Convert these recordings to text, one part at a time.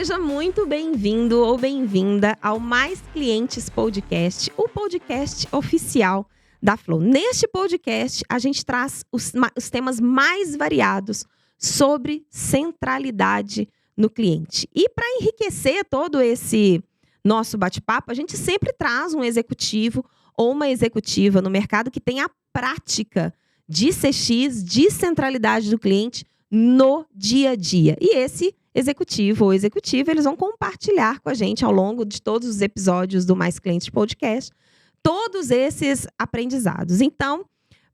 Seja muito bem-vindo ou bem-vinda ao Mais Clientes Podcast, o podcast oficial da Flow. Neste podcast, a gente traz os temas mais variados sobre centralidade no cliente. E para enriquecer todo esse nosso bate-papo, a gente sempre traz um executivo ou uma executiva no mercado que tem a prática de CX, de centralidade do cliente no dia a dia. E esse executivo ou executiva, eles vão compartilhar com a gente ao longo de todos os episódios do Mais Clientes Podcast, todos esses aprendizados. Então,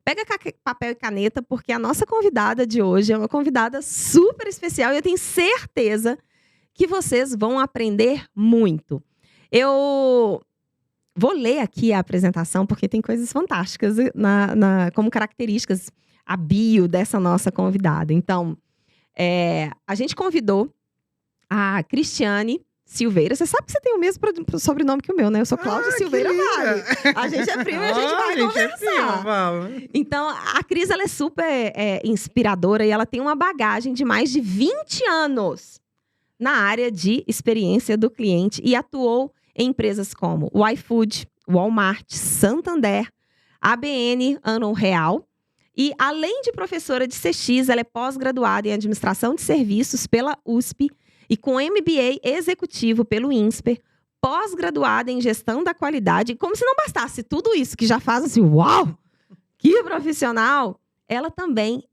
pega papel e caneta, porque a nossa convidada de hoje é uma convidada super especial e eu tenho certeza que vocês vão aprender muito. Eu vou ler aqui a apresentação, porque tem coisas fantásticas como características, a bio dessa nossa convidada. Então, a gente convidou a Cristiane Silveira. Você sabe que você tem o mesmo sobrenome que o meu, né? Eu sou Cláudia Silveira Vale. A gente é prima e a gente vai conversar. Então, a Cris, ela é super inspiradora e ela tem uma bagagem de mais de 20 anos na área de experiência do cliente e atuou em empresas como o iFood, Walmart, Santander, ABN, Ano Real. E, além de professora de CX, ela é pós-graduada em Administração de Serviços pela USP e com MBA executivo pelo INSPER, pós-graduada em Gestão da Qualidade. E como se não bastasse tudo isso, que já faz assim, uau, que profissional, ela também,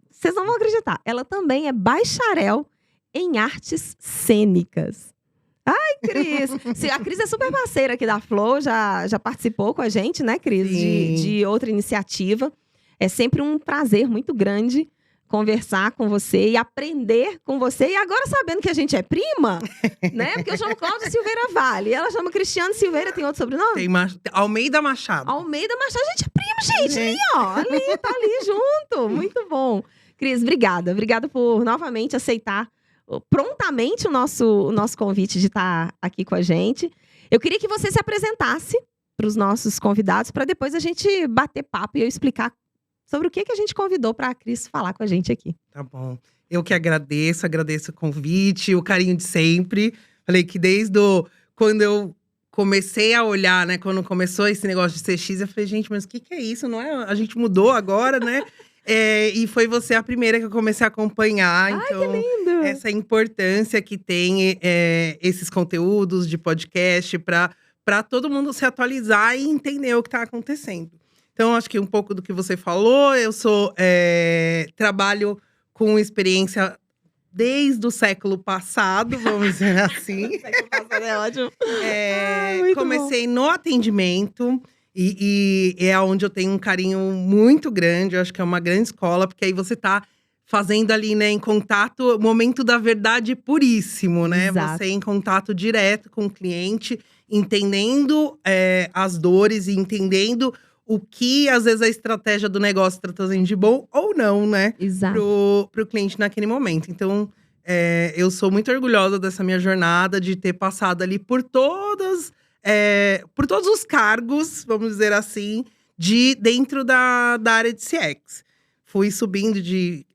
vocês não vão acreditar, ela também é bacharel em artes cênicas. Ai, Cris! A Cris é super parceira aqui da Flow, já participou com a gente, né, Cris? De outra iniciativa. É sempre um prazer muito grande conversar com você e aprender com você. E agora, sabendo que a gente é prima, né? Porque eu chamo Cláudia Silveira Vale. Ela chama Cristiane Silveira, tem outro sobrenome? Tem Almeida Machado. Almeida Machado. A gente é prima, gente. Ali, ó. Ali, tá ali junto. Muito bom. Cris, obrigada. Obrigada por novamente aceitar prontamente o nosso convite de estar aqui com a gente. Eu queria que você se apresentasse para os nossos convidados, para depois a gente bater papo e eu explicar sobre o que a gente convidou para a Cris falar com a gente aqui. Tá bom. Eu que agradeço o convite, o carinho de sempre. Falei que quando eu comecei a olhar, né? Quando começou esse negócio de CX, eu falei, gente, mas o que é isso? Não é? A gente mudou agora, né? E foi você a primeira que eu comecei a acompanhar. Ai, então, que lindo! Essa importância que tem esses conteúdos de podcast para todo mundo se atualizar e entender o que está acontecendo. Então, acho que um pouco do que você falou, eu trabalho com experiência desde o século passado, vamos dizer assim. O século passado é ótimo. Comecei no atendimento e é onde eu tenho um carinho muito grande. Eu acho que é uma grande escola, porque aí você tá fazendo ali, né, em contato, momento da verdade puríssimo, né? Exato. Você em contato direto com o cliente, entendendo as dores e entendendo o que, às vezes, a estratégia do negócio está trazendo de bom ou não, né? Exato. Pro cliente naquele momento. Então, eu sou muito orgulhosa dessa minha jornada, de ter passado ali por todos os cargos, vamos dizer assim, dentro da área de CX. Fui subindo de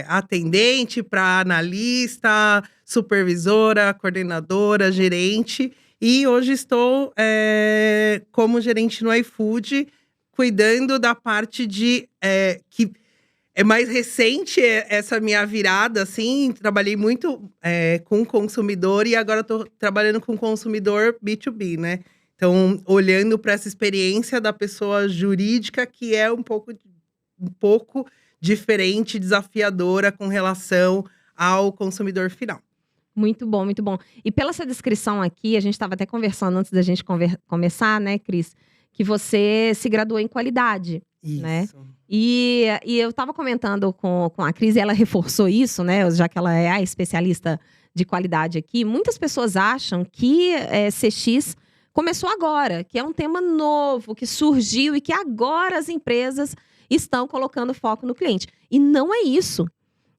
atendente para analista, supervisora, coordenadora, gerente. E hoje estou como gerente no iFood, cuidando da parte que é mais recente essa minha virada, assim. Trabalhei muito com o consumidor e agora estou trabalhando com o consumidor B2B, né? Então, olhando para essa experiência da pessoa jurídica, que é um pouco diferente, desafiadora com relação ao consumidor final. Muito bom, muito bom. E pela essa descrição aqui, a gente estava até conversando antes da gente começar, né, Cris? Que você se graduou em qualidade, isso, né? E eu estava comentando com a Cris, e ela reforçou isso, né? Já que ela é a especialista de qualidade aqui. Muitas pessoas acham que CX começou agora, que é um tema novo, que surgiu e que agora as empresas estão colocando foco no cliente. E não é isso.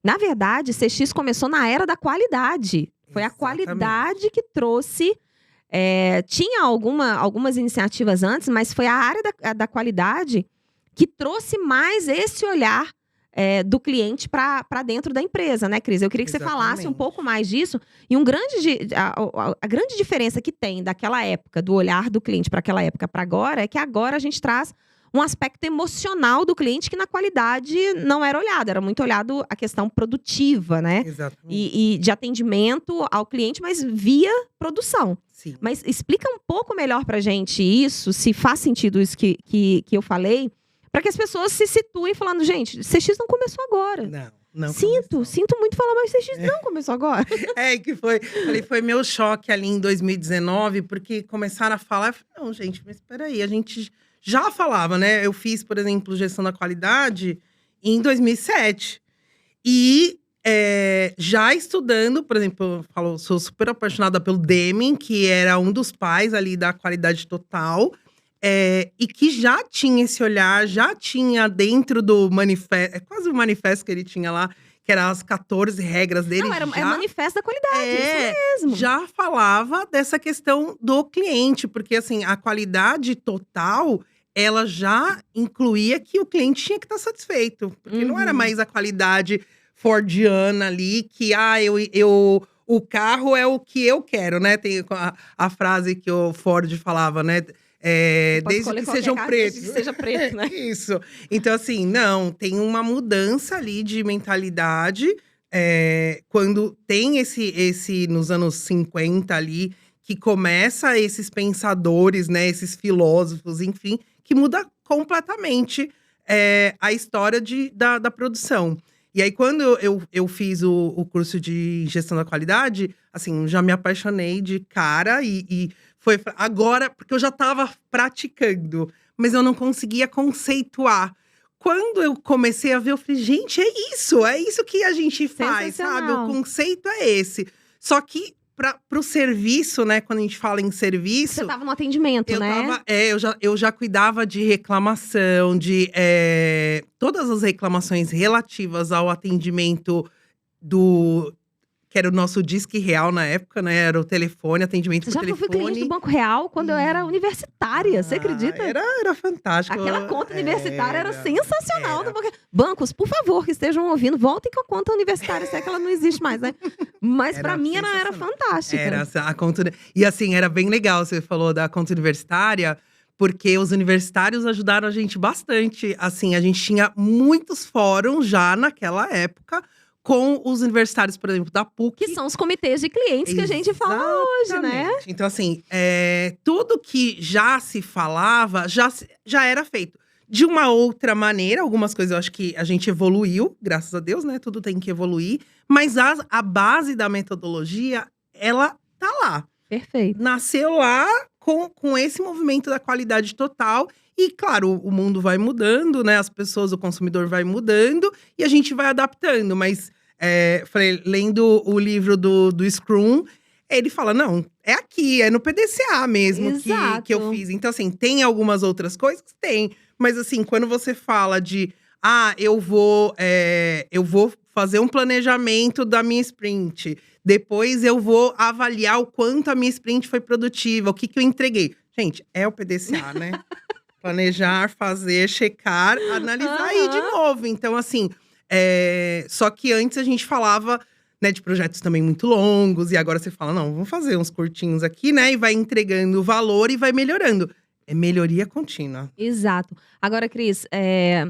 Na verdade, CX começou na era da qualidade. Foi a qualidade que trouxe… tinha algumas iniciativas antes, mas foi a área da qualidade que trouxe mais esse olhar do cliente para dentro da empresa, né, Cris? Eu queria que você falasse um pouco mais disso. E a grande diferença que tem daquela época, do olhar do cliente para aquela época para agora, é que agora a gente traz um aspecto emocional do cliente que na qualidade não era olhado. Era muito olhado a questão produtiva, né? Exatamente. E de atendimento ao cliente, mas via produção. Sim. Mas explica um pouco melhor pra gente isso, se faz sentido isso que eu falei, para que as pessoas se situem falando, gente, CX não começou agora. Não Sinto muito falar, mas CX não começou agora. Que foi meu choque ali em 2019, porque começaram a falar, eu falei, não, gente, mas peraí, a gente já falava, né? Eu fiz, por exemplo, gestão da qualidade em 2007. E já estudando, por exemplo, eu sou super apaixonada pelo Deming, que era um dos pais ali da qualidade total. E que já tinha esse olhar, já tinha dentro do manifesto, quase o manifesto que ele tinha lá, que eram as 14 regras dele. Não, é manifesto da qualidade, isso mesmo. Já falava dessa questão do cliente, porque assim, a qualidade total, ela já incluía que o cliente tinha que estar satisfeito. Porque não era mais a qualidade fordiana ali, que o carro é o que eu quero, né? Tem a frase que o Ford falava, né? Desde que sejam pretos. Desde que seja preto, né? Isso. Então, assim, não, tem uma mudança ali de mentalidade. Quando tem esse nos anos 50 ali, que começa esses pensadores, né? Esses filósofos, enfim, que muda completamente a história da produção. E aí, quando eu fiz o curso de gestão da qualidade, assim, já me apaixonei de cara e foi agora, porque eu já estava praticando, mas eu não conseguia conceituar. Quando eu comecei a ver, eu falei, gente, é isso que a gente faz, sabe? O conceito é esse. Só que pro serviço, né? Quando a gente fala em serviço… Você estava no atendimento, né? Eu já cuidava de reclamação, de todas as reclamações relativas ao atendimento que era o nosso Disque Real na época, né? Era o telefone, atendimento por telefone. Já fui cliente do Banco Real quando eu era universitária, você acredita? Era fantástico. Aquela conta universitária era sensacional. Do Bancos, por favor, que estejam ouvindo, voltem com a conta universitária, se é que ela não existe mais, né? Mas pra mim era fantástica. Era a conta… E assim, era bem legal, você falou da conta universitária, porque os universitários ajudaram a gente bastante. Assim, a gente tinha muitos fóruns já naquela época, com os universitários, por exemplo, da PUC. Que são os comitês de clientes que a gente fala hoje, né? Então, assim, tudo que já se falava, já era feito. De uma outra maneira, algumas coisas eu acho que a gente evoluiu, graças a Deus, né? Tudo tem que evoluir. Mas a base da metodologia, ela tá lá. Perfeito. Nasceu lá com esse movimento da qualidade total. E, claro, o mundo vai mudando, né? As pessoas, o consumidor vai mudando e a gente vai adaptando. Mas, lendo o livro do Scrum, ele fala, não, é aqui, é no PDCA mesmo que eu fiz. Então, assim, tem algumas outras coisas? Tem. Mas, assim, quando você fala de… eu vou fazer um planejamento da minha sprint. Depois eu vou avaliar o quanto a minha sprint foi produtiva, o que eu entreguei. Gente, é o PDCA, né? Planejar, fazer, checar, analisar e de novo. Então, assim, só que antes a gente falava, né, de projetos também muito longos. E agora você fala, não, vamos fazer uns curtinhos aqui, né? E vai entregando valor e vai melhorando. É melhoria contínua. Exato. Agora, Cris,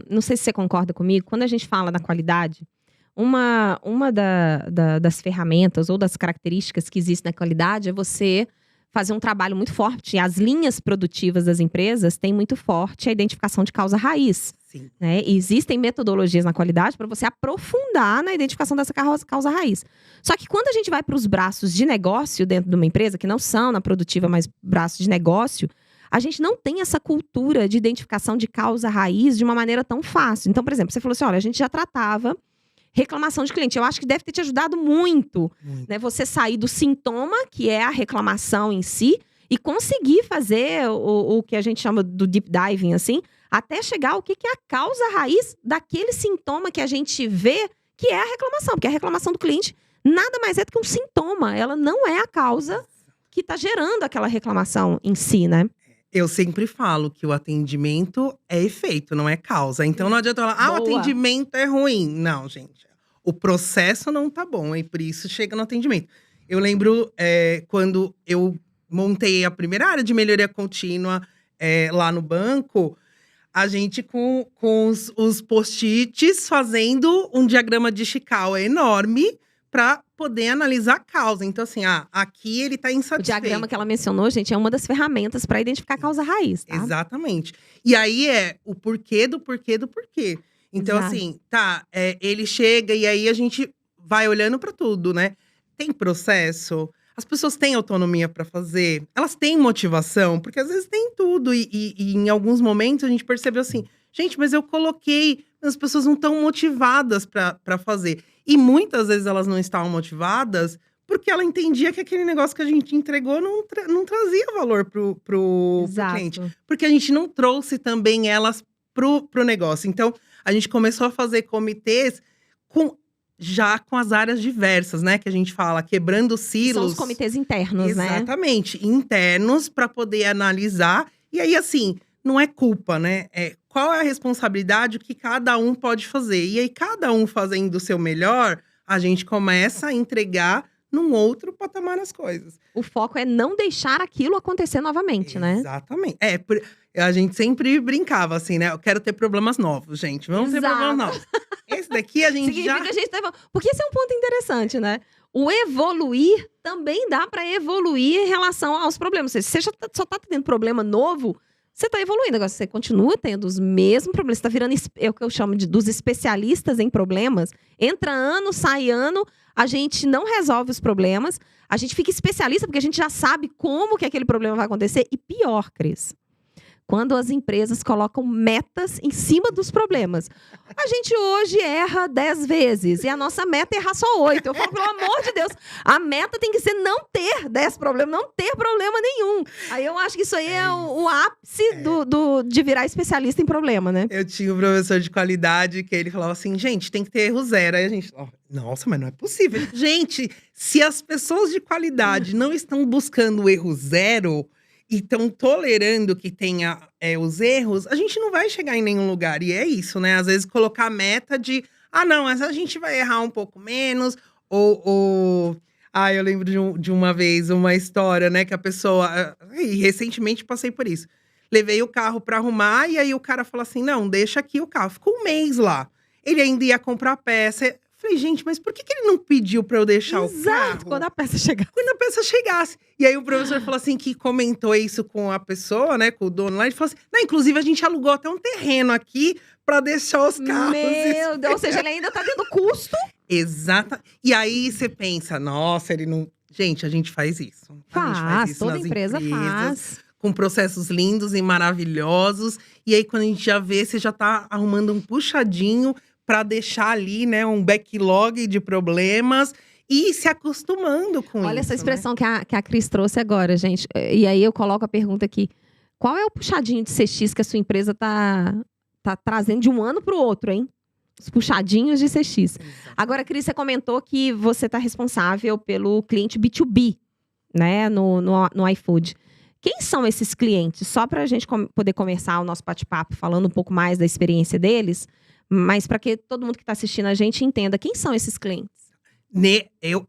não sei se você concorda comigo. Quando a gente fala da qualidade, uma das ferramentas ou das características que existem na qualidade é você fazer um trabalho muito forte. As linhas produtivas das empresas têm muito forte a identificação de causa raiz. Sim. Né? E existem metodologias na qualidade para você aprofundar na identificação dessa causa raiz. Só que quando a gente vai para os braços de negócio dentro de uma empresa, que não são na produtiva, mas braços de negócio, a gente não tem essa cultura de identificação de causa raiz de uma maneira tão fácil. Então, por exemplo, você falou assim, olha, a gente já tratava reclamação de cliente. Eu acho que deve ter te ajudado muito, né? Você sair do sintoma, que é a reclamação em si, e conseguir fazer o que a gente chama do deep diving, assim, até chegar ao que é a causa raiz daquele sintoma que a gente vê, que é a reclamação. Porque a reclamação do cliente nada mais é do que um sintoma. Ela não é a causa que está gerando aquela reclamação em si, né? Eu sempre falo que o atendimento é efeito, não é causa. Então não adianta falar, o Boa. atendimento é ruim. Não, gente. O processo não tá bom, e por isso chega no atendimento. Eu lembro quando eu montei a primeira área de melhoria contínua lá no banco, a gente com os post-its fazendo um diagrama de Ishikawa enorme para poder analisar a causa. Então, assim, aqui ele tá O insatisfeito. diagrama que ela mencionou, gente, é uma das ferramentas para identificar a causa raiz, tá? Exatamente. E aí o porquê do porquê do porquê. Então, Exato. assim, ele chega e aí a gente vai olhando para tudo, né? Tem processo, as pessoas têm autonomia para fazer, elas têm motivação, porque às vezes tem tudo. E em alguns momentos a gente percebeu assim, gente, mas eu coloquei, as pessoas não estão motivadas para fazer. E muitas vezes elas não estavam motivadas porque ela entendia que aquele negócio que a gente entregou não trazia valor pro cliente. Exato. Porque a gente não trouxe também elas pro negócio. Então, a gente começou a fazer comitês já com as áreas diversas, né? Que a gente fala, quebrando silos. São os comitês internos, né? Exatamente, internos, para poder analisar. E aí, assim, não é culpa, né? Qual é a responsabilidade que cada um pode fazer. E aí, cada um fazendo o seu melhor, a gente começa a entregar num outro patamar as coisas. O foco é não deixar aquilo acontecer novamente, né? Exatamente. A gente sempre brincava assim, né? Eu quero ter problemas novos, gente. Vamos ter Exato. problemas novos. Esse daqui a gente Significa que a gente tá... Porque esse é um ponto interessante, né? O evoluir também dá para evoluir em relação aos problemas. Você só tá tendo problema novo, você tá evoluindo. Agora, você continua tendo os mesmos problemas. Você tá virando o que eu chamo dos especialistas em problemas. Entra ano, sai ano, a gente não resolve os problemas. A gente fica especialista porque a gente já sabe como que aquele problema vai acontecer. E pior, Cris, quando as empresas colocam metas em cima dos problemas. A gente hoje erra 10 vezes e a nossa meta é errar só 8. Eu falo, pelo amor de Deus, a meta tem que ser não ter 10 problemas, não ter problema nenhum. Aí eu acho que isso aí é o ápice de virar especialista em problema, né? Eu tinha um professor de qualidade que ele falava assim, gente, tem que ter erro zero. Aí a gente, nossa, mas não é possível. Gente, se as pessoas de qualidade não estão buscando o erro zero e estão tolerando que tenha os erros, a gente não vai chegar em nenhum lugar. E é isso, né? Às vezes colocar a meta de, não, mas a gente vai errar um pouco menos. Eu lembro de uma vez, uma história, né? Que a pessoa… E recentemente passei por isso. Levei o carro pra arrumar e aí o cara falou assim, não, deixa aqui o carro. Ficou um mês lá. Ele ainda ia comprar peça. Falei, gente, mas por que ele não pediu pra eu deixar o carro? Exato, quando a peça chegar. Quando a peça chegasse. E aí o professor falou assim, que comentou isso com a pessoa, né, com o dono lá. Ele falou assim, não, inclusive a gente alugou até um terreno aqui pra deixar os carros. Meu Deus, ou seja, ele ainda tá tendo custo. Exato. E aí você pensa, nossa, ele não… Gente, a gente faz isso. A gente faz isso Toda nas empresa empresas, faz. com processos lindos e maravilhosos. E aí quando a gente já vê, você já tá arrumando um puxadinho para deixar ali, né, um backlog de problemas e se acostumando com isso. Olha essa expressão, né, que a Cris trouxe agora, gente. E aí eu coloco a pergunta aqui. Qual é o puxadinho de CX que a sua empresa tá trazendo de um ano para o outro, hein? Os puxadinhos de CX. Exato. Agora, Cris, você comentou que você está responsável pelo cliente B2B, né, no iFood. Quem são esses clientes? Só para a gente poder começar o nosso bate-papo falando um pouco mais da experiência deles, mas para que todo mundo que está assistindo a gente entenda quem são esses clientes.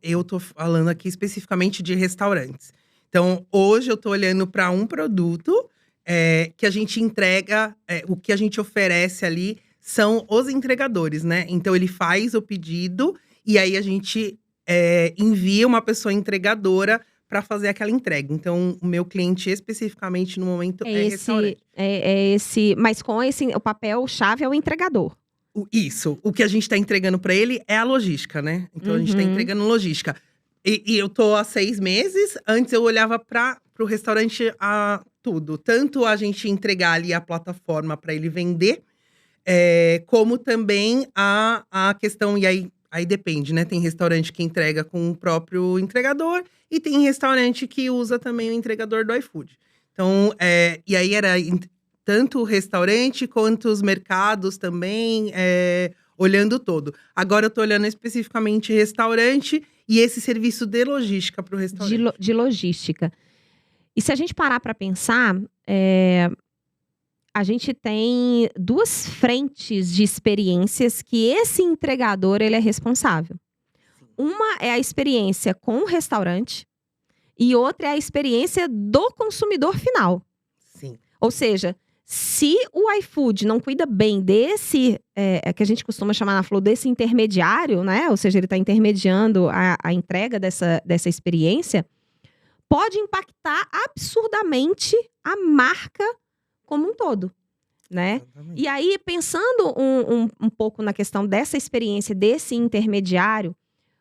Eu tô falando aqui especificamente de restaurantes. Então, hoje eu tô olhando para um produto que a gente entrega, o que a gente oferece ali são os entregadores, né? Então, ele faz o pedido e aí a gente envia uma pessoa entregadora para fazer aquela entrega. Então, o meu cliente especificamente no momento é restaurante. Mas com o papel-chave é o entregador. Isso. O que a gente tá entregando para ele é a logística, né? Então, a gente tá entregando logística. E eu tô há 6 meses. Antes, eu olhava pro restaurante tudo. Tanto a gente entregar ali a plataforma para ele vender, como também a questão… E aí depende, né? Tem restaurante que entrega com o próprio entregador. E tem restaurante que usa também o entregador do iFood. Então, e aí era… Tanto o restaurante quanto os mercados também, olhando todo. Agora eu tô olhando especificamente restaurante e esse serviço de logística para o restaurante. De logística. E se a gente parar para pensar, a gente tem duas frentes de experiências que esse entregador ele é responsável. Uma é a experiência com o restaurante e outra é a experiência do consumidor final. Sim. Ou seja, se o iFood não cuida bem desse, que a gente costuma chamar na Flow, desse intermediário, né? Ou seja, ele está intermediando a entrega dessa experiência, pode impactar absurdamente a marca como um todo, né? Exatamente. E aí, pensando um pouco na questão dessa experiência, desse intermediário,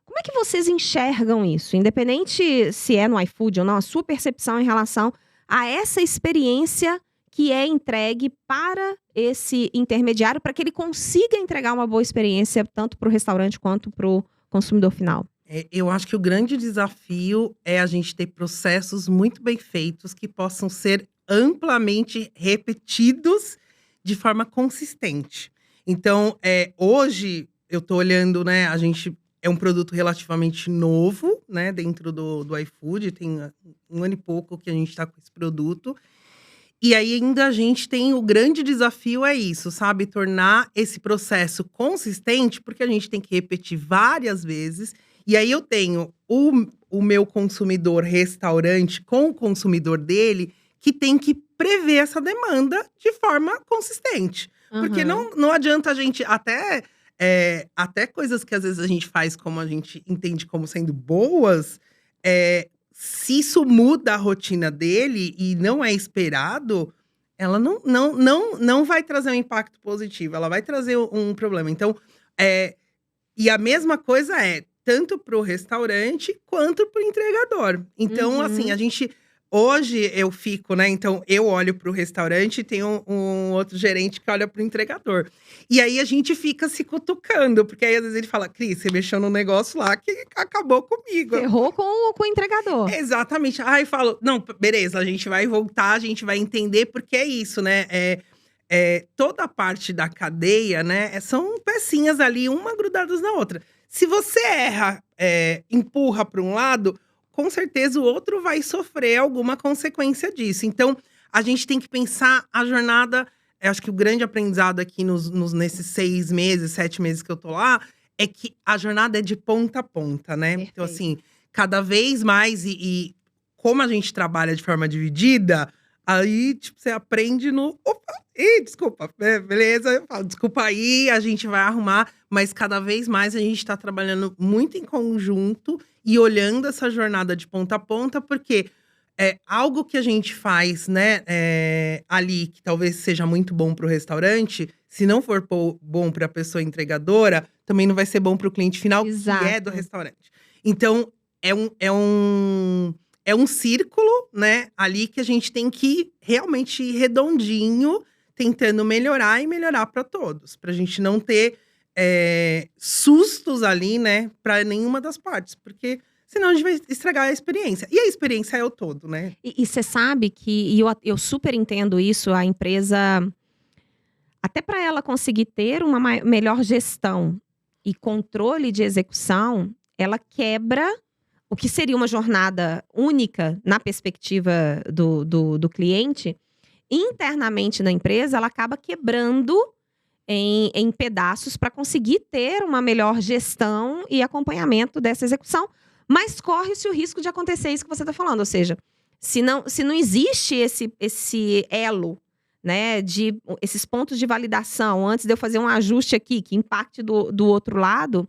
como é que vocês enxergam isso? Independente se é no iFood ou não, a sua percepção em relação a essa experiência que é entregue para esse intermediário, para que ele consiga entregar uma boa experiência, tanto para o restaurante quanto para o consumidor final. Eu acho que o grande desafio é a gente ter processos muito bem feitos que possam ser amplamente repetidos de forma consistente. Então, hoje, eu tô olhando, né, a gente é um produto relativamente novo, né, dentro do iFood, tem 1 ano e pouco que a gente tá com esse produto. E aí ainda a gente tem o grande desafio é isso, sabe? Tornar esse processo consistente, porque a gente tem que repetir várias vezes. E aí eu tenho o meu consumidor restaurante com o consumidor dele, que tem que prever essa demanda de forma consistente. Porque não adianta a gente, até coisas que às vezes a gente faz como a gente entende como sendo boas, se isso muda a rotina dele e não é esperado, ela não vai trazer um impacto positivo, ela vai trazer um problema. Então, e a mesma coisa tanto para o restaurante quanto para o entregador. Então, assim, a gente… Hoje eu fico, né? Então, eu olho para o restaurante e tem um outro gerente que olha para o entregador. E aí, a gente fica se cutucando. Porque aí, às vezes, ele fala… Cris, você mexeu num negócio lá que acabou comigo. Ferrou com o entregador. Exatamente. Aí, falo… Não, beleza, a gente vai voltar, a gente vai entender. Porque é isso, né? Toda a parte da cadeia, né? São pecinhas ali, uma grudadas na outra. Se você erra, empurra para um lado… com certeza o outro vai sofrer alguma consequência disso. Então, a gente tem que pensar a jornada… acho que o grande aprendizado aqui nesses 6 meses, 7 meses que eu tô lá… é que a jornada é de ponta a ponta, né? Perfeito. Então, assim, cada vez mais… E como a gente trabalha de forma dividida… aí, tipo, você aprende no… Opa! Desculpa, beleza? Eu falo, desculpa aí, a gente vai arrumar. Mas cada vez mais a gente tá trabalhando muito em conjunto… e olhando essa jornada de ponta a ponta, porque algo que a gente faz, né, ali, que talvez seja muito bom para o restaurante, se não for bom para a pessoa entregadora, também não vai ser bom para o cliente final, Exato. que é do restaurante. Então, é um círculo, né, ali que a gente tem que realmente ir redondinho, tentando melhorar e melhorar para todos. Pra gente não ter… sustos ali, né, para nenhuma das partes, porque senão a gente vai estragar a experiência. E a experiência é o todo, né? E você sabe que, e eu super entendo isso, a empresa, até para ela conseguir ter uma melhor gestão e controle de execução, ela quebra o que seria uma jornada única na perspectiva do cliente. Internamente na empresa, ela acaba quebrando em pedaços para conseguir ter uma melhor gestão e acompanhamento dessa execução, mas corre-se o risco de acontecer isso que você está falando, ou seja, se não existe esse elo, né, de esses pontos de validação, antes de eu fazer um ajuste aqui que impacte do outro lado,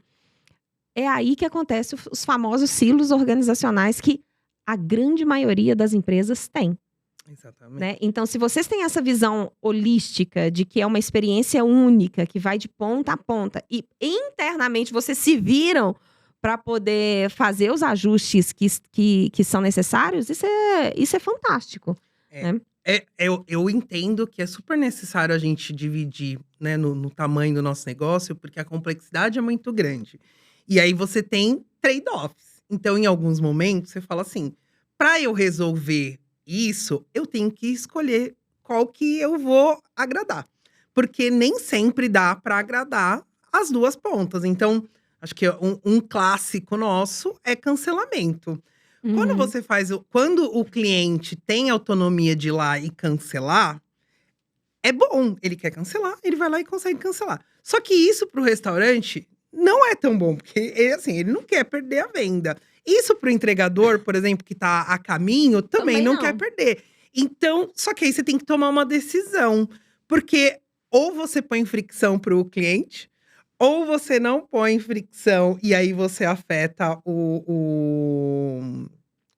é aí que acontece os famosos silos organizacionais que a grande maioria das empresas tem. Exatamente. Né? Então, se vocês têm essa visão holística de que é uma experiência única, que vai de ponta a ponta, e internamente vocês se viram para poder fazer os ajustes que são necessários, isso é fantástico. Né? Eu entendo que é super necessário a gente dividir, né, no tamanho do nosso negócio, porque a complexidade é muito grande. E aí você tem trade-offs. Então, em alguns momentos, você fala assim, para eu resolver isso, eu tenho que escolher qual que eu vou agradar. Porque nem sempre dá para agradar as duas pontas. Então, acho que um clássico nosso é cancelamento. Quando você quando o cliente tem autonomia de ir lá e cancelar, é bom. Ele quer cancelar, ele vai lá e consegue cancelar. Só que isso pro restaurante não é tão bom, porque ele não quer perder a venda. Isso pro entregador, por exemplo, que tá a caminho, também não quer perder. Então, só que aí você tem que tomar uma decisão. Porque ou você põe fricção pro cliente, ou você não põe fricção e aí você afeta O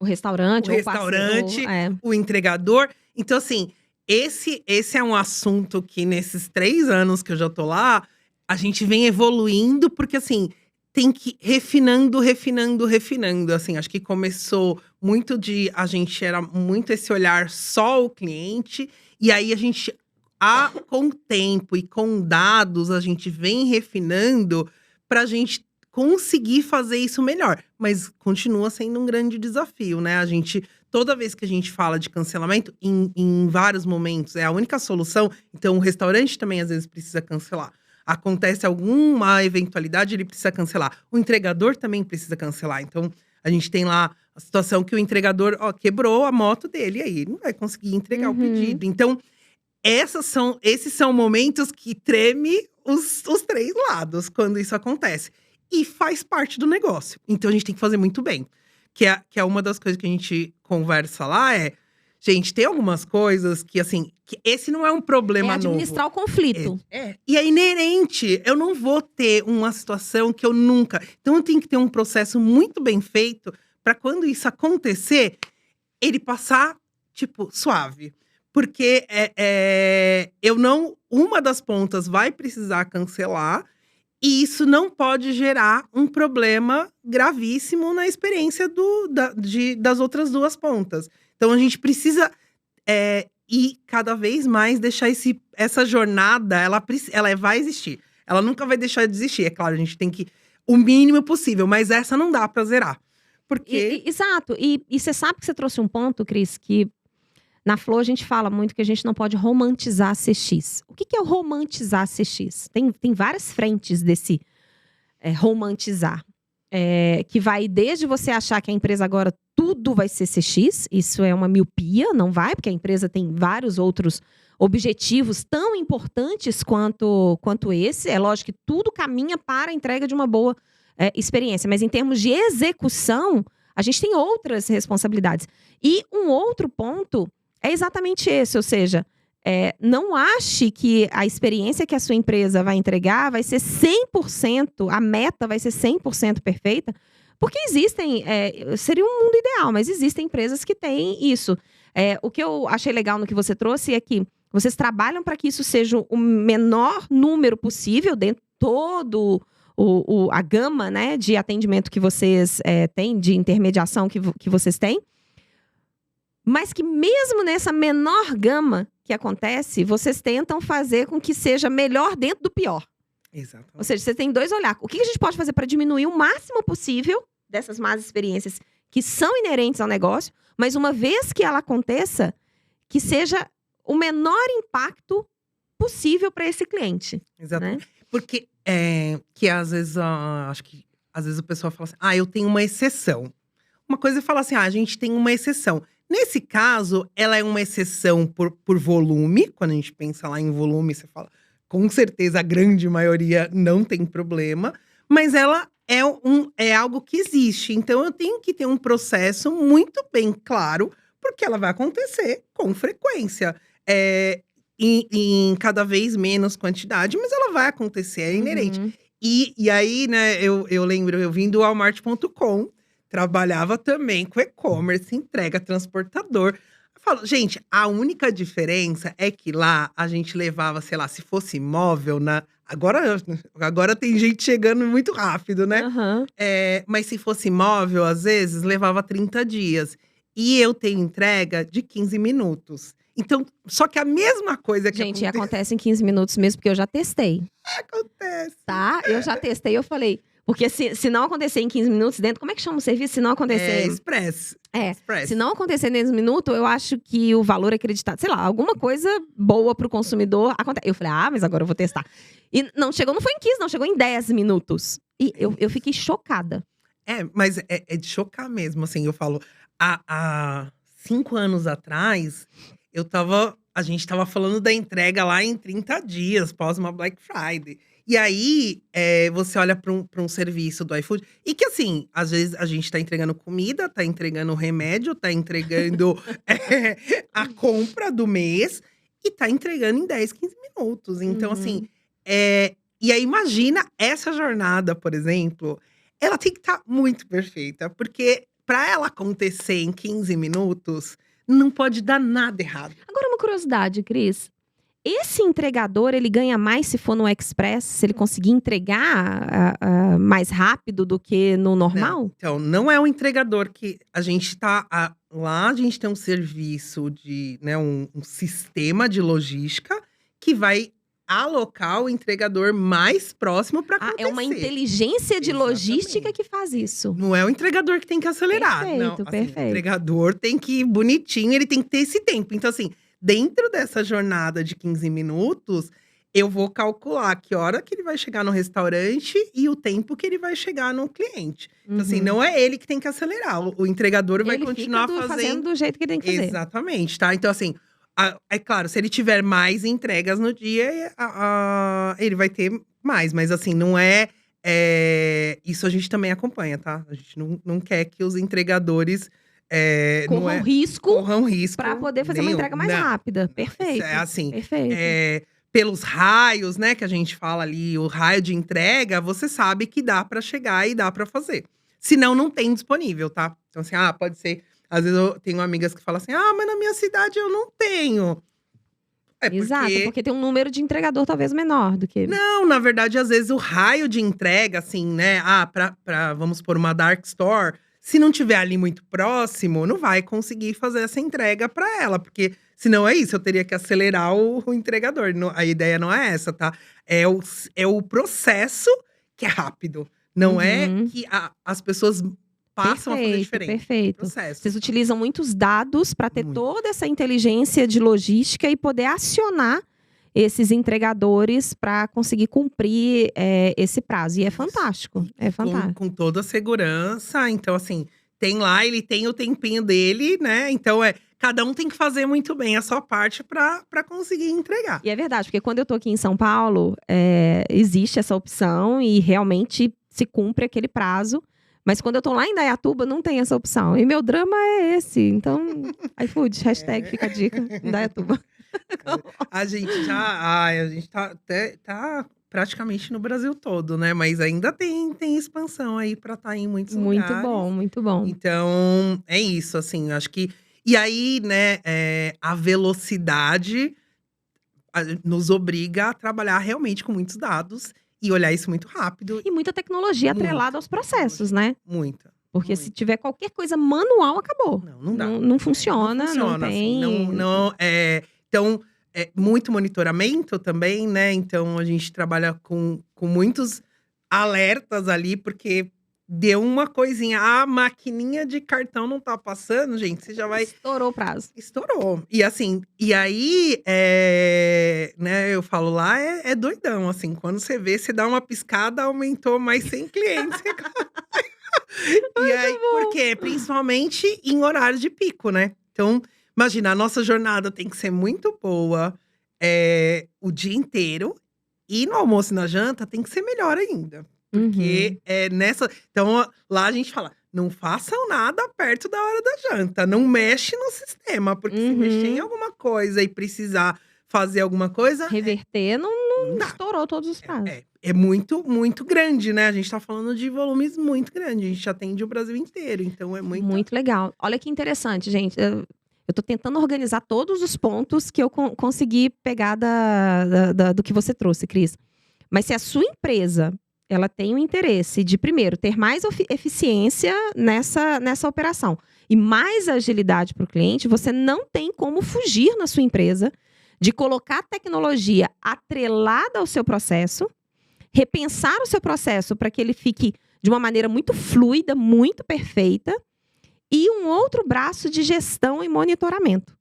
restaurante, o restaurante, o entregador. Então, assim, esse é um assunto que nesses 3 anos que eu já tô lá, a gente vem evoluindo, porque assim, tem que refinando. Assim, acho que começou muito a gente era muito esse olhar só o cliente, e aí a gente, com o tempo e com dados, a gente vem refinando pra gente conseguir fazer isso melhor. Mas continua sendo um grande desafio, né? A gente, toda vez que a gente fala de cancelamento, em vários momentos, é a única solução. Então, o restaurante também, às vezes, precisa cancelar. Acontece alguma eventualidade, ele precisa cancelar. O entregador também precisa cancelar. Então, a gente tem lá a situação que o entregador, quebrou a moto dele. E aí, ele não vai conseguir entregar o pedido. Então, esses são momentos que treme os 3 lados quando isso acontece. E faz parte do negócio. Então, a gente tem que fazer muito bem. Que é uma das coisas que a gente conversa lá, gente, tem algumas coisas que, assim, que esse não é um problema novo. Administrar o conflito. E é inerente. Eu não vou ter uma situação que eu nunca… Então, eu tenho que ter um processo muito bem feito para quando isso acontecer, ele passar, tipo, suave. Porque uma das pontas vai precisar cancelar, e isso não pode gerar um problema gravíssimo na experiência das outras 2 pontas. Então, a gente precisa ir cada vez mais deixar essa jornada, ela vai existir. Ela nunca vai deixar de existir. É claro, a gente tem que… o mínimo possível, mas essa não dá pra zerar. Porque… Exato. E você sabe que você trouxe um ponto, Cris, que… Na Flo, a gente fala muito que a gente não pode romantizar a CX. O que é o romantizar a CX? Tem várias frentes desse romantizar. Que vai desde você achar que a empresa agora tudo vai ser CX. Isso é uma miopia, não vai, porque a empresa tem vários outros objetivos tão importantes quanto esse. É lógico que tudo caminha para a entrega de uma boa experiência. Mas em termos de execução, a gente tem outras responsabilidades. E um outro ponto… é exatamente esse, ou seja, não ache que a experiência que a sua empresa vai entregar vai ser 100%, a meta vai ser 100% perfeita, porque existem, seria um mundo ideal, mas existem empresas que têm isso. O que eu achei legal no que você trouxe é que vocês trabalham para que isso seja o menor número possível dentro de todo a gama, né, de atendimento que vocês têm, de intermediação que vocês têm. Mas que mesmo nessa menor gama que acontece, vocês tentam fazer com que seja melhor dentro do pior. Exatamente. Ou seja, você tem 2 olhares. O que a gente pode fazer para diminuir o máximo possível dessas más experiências que são inerentes ao negócio, mas uma vez que ela aconteça, que seja o menor impacto possível para esse cliente. Exatamente. Né? Porque que às vezes, acho que às vezes o pessoal fala assim, eu tenho uma exceção. Uma coisa é falar assim, a gente tem uma exceção. Nesse caso, ela é uma exceção por volume. Quando a gente pensa lá em volume, você fala, com certeza a grande maioria não tem problema. Mas ela é algo que existe. Então, eu tenho que ter um processo muito bem claro, porque ela vai acontecer com frequência. Em cada vez menos quantidade, mas ela vai acontecer, é inerente. E aí, né, eu lembro, eu vim do Walmart.com, trabalhava também com e-commerce, entrega, transportador. Eu falo, gente, a única diferença é que lá a gente levava, sei lá, se fosse móvel, agora tem gente chegando muito rápido, né? Mas se fosse móvel, às vezes, levava 30 dias. E eu tenho entrega de 15 minutos. Então, só que a mesma coisa que gente, acontece em 15 minutos mesmo, porque eu já testei. Acontece. Tá? Eu já testei, eu falei… Porque se não acontecer em 15 minutos dentro, como é que chama o serviço? Se não acontecer… Express. Express. Se não acontecer nesse minuto, eu acho que o valor acreditado… Sei lá, alguma coisa boa pro consumidor acontece. Eu falei, mas agora eu vou testar. E não foi em 15, não. Chegou em 10 minutos. E eu fiquei chocada. Mas é de chocar mesmo, assim, eu falo, há 5 anos atrás, a gente tava falando da entrega lá em 30 dias, pós uma Black Friday. E aí, você olha pra um serviço do iFood, e que assim, às vezes a gente tá entregando comida, tá entregando remédio, tá entregando a compra do mês, e tá entregando em 10, 15 minutos. Então, assim, e aí imagina essa jornada, por exemplo, ela tem que estar muito perfeita, porque para ela acontecer em 15 minutos, não pode dar nada errado. Agora, uma curiosidade, Cris. Esse entregador, ele ganha mais se for no Express? Se ele conseguir entregar mais rápido do que no normal? Então, não é o entregador que a gente tá… lá a gente tem um serviço de, né, um sistema de logística que vai alocar o entregador mais próximo para acontecer. É uma inteligência de logística que faz isso. Não é o entregador que tem que acelerar. Não, assim, Perfeito. O entregador tem que ir bonitinho, ele tem que ter esse tempo. Então, assim, dentro dessa jornada de 15 minutos, eu vou calcular que hora que ele vai chegar no restaurante e o tempo que ele vai chegar no cliente. Então, assim, não é ele que tem que acelerar. O entregador vai continuar fazendo do jeito que ele tem que fazer. Exatamente, tá? Então, assim, é claro, se ele tiver mais entregas no dia, ele vai ter mais. Mas, assim, não é… isso a gente também acompanha, tá? A gente não quer que os entregadores… corram risco para poder fazer uma entrega mais rápida. Perfeito. Assim, perfeito. Pelos raios, né, que a gente fala ali, o raio de entrega, você sabe que dá para chegar e dá para fazer. Senão, não tem disponível, tá? Então, assim, pode ser… Às vezes eu tenho amigas que falam assim, mas na minha cidade eu não tenho. Exato, porque tem um número de entregador talvez menor do que… Não, na verdade, às vezes o raio de entrega, assim, né, vamos por uma dark store… Se não tiver ali muito próximo, não vai conseguir fazer essa entrega para ela. Porque senão é isso, eu teria que acelerar o entregador. A ideia não é essa, tá? É o processo que é rápido. Não é que as pessoas passam a fazer diferente. Perfeito. Vocês utilizam muitos dados para ter toda essa inteligência de logística e poder acionar esses entregadores para conseguir cumprir esse prazo. E é fantástico, fantástico. Com toda a segurança. Então, assim, ele tem o tempinho dele, né? Então, cada um tem que fazer muito bem a sua parte para conseguir entregar. E é verdade, porque quando eu tô aqui em São Paulo, existe essa opção e realmente se cumpre aquele prazo. Mas quando eu tô lá em Indaiatuba, não tem essa opção. E meu drama é esse. Então, iFood, hashtag fica a dica, Indaiatuba. A gente tá praticamente no Brasil todo, né? Mas ainda tem expansão aí pra estar em muitos lugares. Muito bom, muito bom. Então, é isso, assim, acho que… E aí, né, a velocidade nos obriga a trabalhar realmente com muitos dados e olhar isso muito rápido. E muita tecnologia atrelada aos processos, né? Muita. Porque se tiver qualquer coisa manual, acabou. Não dá. Não funciona, não tem… Assim, então, muito monitoramento também, né? Então, a gente trabalha com muitos alertas ali, porque deu uma coisinha. A maquininha de cartão não tá passando, gente, você já vai… Estourou o prazo. Estourou. E assim, aí, né, eu falo lá, é doidão, assim. Quando você vê, você dá uma piscada, aumentou mais 100 clientes. E aí, por quê? Principalmente em horário de pico, né? Então… Imagina, a nossa jornada tem que ser muito boa o dia inteiro. E no almoço e na janta tem que ser melhor ainda. Porque nessa… Então, lá a gente fala, não façam nada perto da hora da janta. Não mexe no sistema. Porque se mexer em alguma coisa e precisar fazer alguma coisa… Reverter, não estourou todos os prazos. É muito, muito grande, né? A gente tá falando de volumes muito grandes. A gente atende o Brasil inteiro. Então, é muito… Muito legal. Olha que interessante, gente. Eu tô tentando organizar todos os pontos que eu consegui pegar do que você trouxe, Cris. Mas se a sua empresa, ela tem o interesse de, primeiro, ter mais eficiência nessa operação e mais agilidade para o cliente, você não tem como fugir na sua empresa de colocar tecnologia atrelada ao seu processo, repensar o seu processo para que ele fique de uma maneira muito fluida, muito perfeita, e um outro braço de gestão e monitoramento.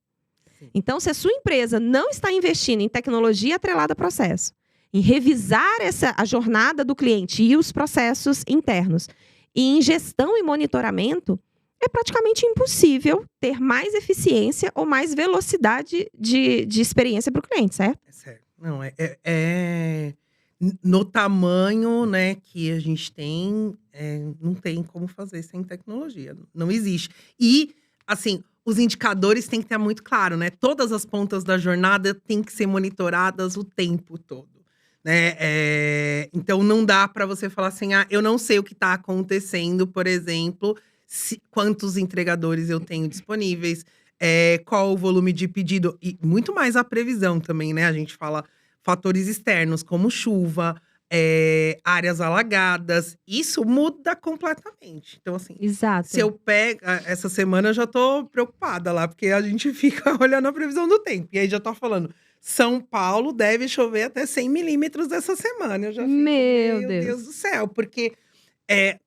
Então, se a sua empresa não está investindo em tecnologia atrelada ao processo, em revisar a jornada do cliente e os processos internos, E em gestão e monitoramento, é praticamente impossível ter mais eficiência ou mais velocidade de experiência para o cliente, certo? É certo. Não, no tamanho, né, que a gente tem, não tem como fazer sem tecnologia, não existe. E, assim, os indicadores têm que estar muito claro, né, todas as pontas da jornada têm que ser monitoradas o tempo todo, né. Então não dá para você falar assim: "Ah, eu não sei o que está acontecendo", por exemplo, quantos entregadores eu tenho disponíveis, qual o volume de pedido e muito mais a previsão também, né, a gente fala fatores externos, como chuva, áreas alagadas, isso muda completamente. Então, assim, se Exato. eu pego essa semana eu já tô preocupada lá, porque a gente fica olhando a previsão do tempo, e aí já tá falando: "São Paulo deve chover até 100 milímetros essa semana", eu já fico: Meu "Meu Deus Deus. do céu", porque,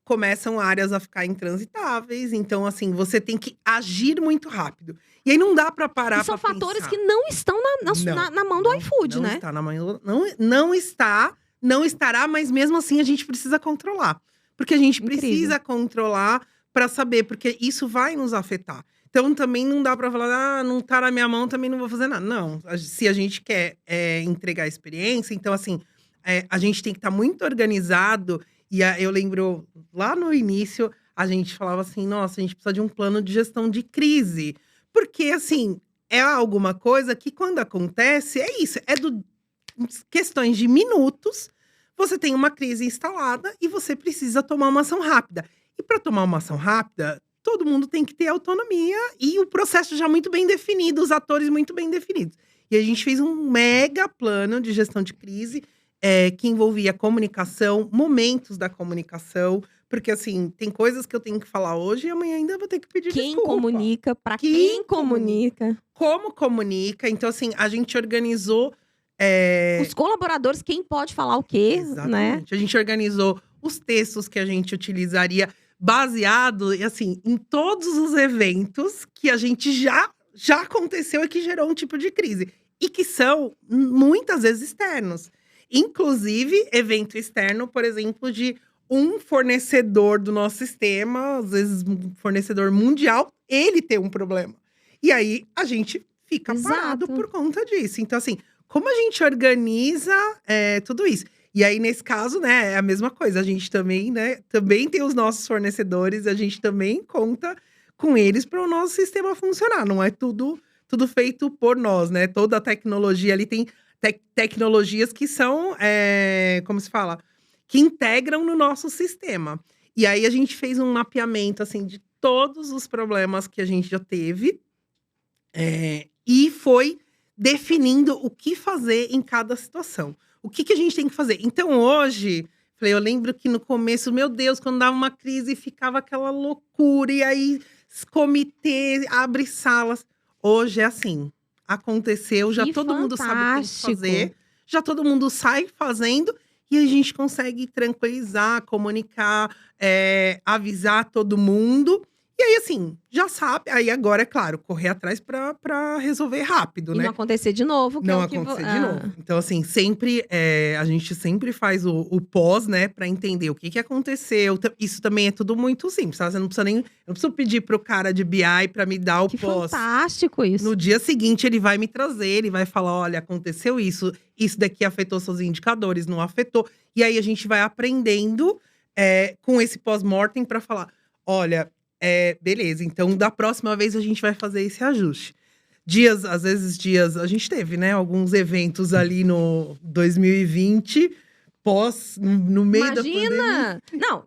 começam áreas a ficar intransitáveis, então, assim, você tem que agir muito rápido. E aí não dá pra E parar são pra fatores que pensar. não estão Não, na mão do não, iFood, não né? está na manhã, não está, não estará, mas mesmo assim a gente precisa controlar. Porque a gente Incrível. precisa controlar para saber, porque isso vai nos afetar. Então também não dá para falar: "Ah, não tá na minha mão, também não vou fazer nada". Não, se a gente quer, entregar a experiência, então assim, a gente tem que estar muito organizado, e eu lembro lá no início, a gente falava assim: "Nossa, a gente precisa de um plano de gestão de crise". Porque assim, é alguma coisa que quando acontece, é isso, questões de minutos, você tem uma crise instalada e você precisa tomar uma ação rápida. E para tomar uma ação rápida, todo mundo tem que ter autonomia e o processo já muito bem definido, os atores muito bem definidos. E a gente fez um mega plano de gestão de crise, que envolvia comunicação, momentos da comunicação, porque assim, tem coisas que eu tenho que falar hoje e amanhã ainda vou ter que pedir Quem desculpa. comunica, para Quem quem comunica? comunica. Como comunica, então assim, a gente organizou, Os eh colaboradores, quem pode falar o quê, né? exatamente, a gente organizou os textos que a gente utilizaria, baseado, e assim, em todos os eventos que a gente já aconteceu e que gerou um tipo de crise, e que são muitas vezes externos. Inclusive, evento externo, por exemplo, de um fornecedor do nosso sistema, às vezes um fornecedor mundial, ele tem um problema. E aí, a gente fica parado Exato. por conta disso. Então assim, como a gente organiza, tudo isso? E aí, nesse caso, né, é a mesma coisa, a gente também, né, também tem os nossos fornecedores, a gente também conta com eles para o nosso sistema funcionar, não é tudo feito por nós, né, toda a tecnologia ali tem tecnologias que são, como se fala? Que integram no nosso sistema. E aí a gente fez um mapeamento, assim, de todos os problemas que a gente já teve, e foi definindo o que fazer em cada situação. O que a gente tem que fazer? Então hoje, eu lembro que no começo, meu Deus, quando dava uma crise ficava aquela loucura, e aí comitê, abre salas. Hoje é assim, aconteceu, já Que todo mundo sabe o que tem que fantástico. fazer, já todo mundo sai fazendo, e a gente consegue tranquilizar, comunicar, avisar todo mundo. E aí, assim, já sabe, aí agora, é claro, correr atrás pra resolver rápido, E não né, acontecer de novo, que é não o que acontecer de novo. Então, assim, sempre, a gente sempre faz o pós, né, pra entender o que que aconteceu. Isso também é tudo muito simples, tá, você não precisa nem, eu não preciso pedir para o cara de BI pra me dar o que pós. fantástico No isso. dia seguinte ele vai me trazer, ele vai falar: "Olha, aconteceu isso, isso daqui afetou seus indicadores, não afetou". E aí a gente vai aprendendo, com esse pós-mortem pra falar: "Olha, beleza, então da próxima vez a gente vai fazer esse ajuste". Às vezes a gente teve, né, alguns eventos ali no 2020, no meio da pandemia. Imagina! Não,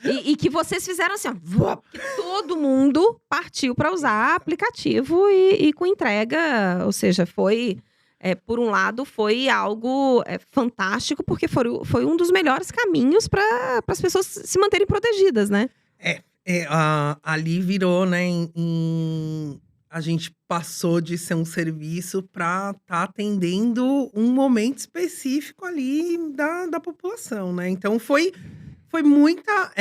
e que vocês fizeram assim, ó, vuop, que todo mundo partiu para usar aplicativo e com entrega, ou seja, foi, por um lado, foi algo, fantástico, porque foi um dos melhores caminhos para as pessoas se manterem protegidas, né. Ali virou, né, a gente passou de ser um serviço para estar atendendo um momento específico ali da população, né. Então foi muita,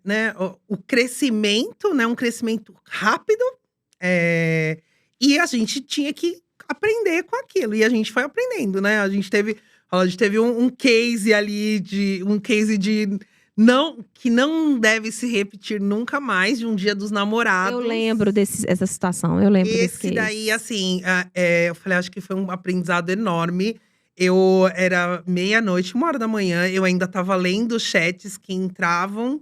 né, o crescimento, né, um crescimento rápido, e a gente tinha que aprender com aquilo, e a gente foi aprendendo, né. A gente teve um case ali de que não deve se repetir nunca mais, de um Dia dos Namorados. Eu lembro dessa situação, eu lembro desse Esse daí, case. assim, eu falei, acho que foi um aprendizado enorme. Eu era meia-noite, 1h da manhã, eu ainda tava lendo os chats que entravam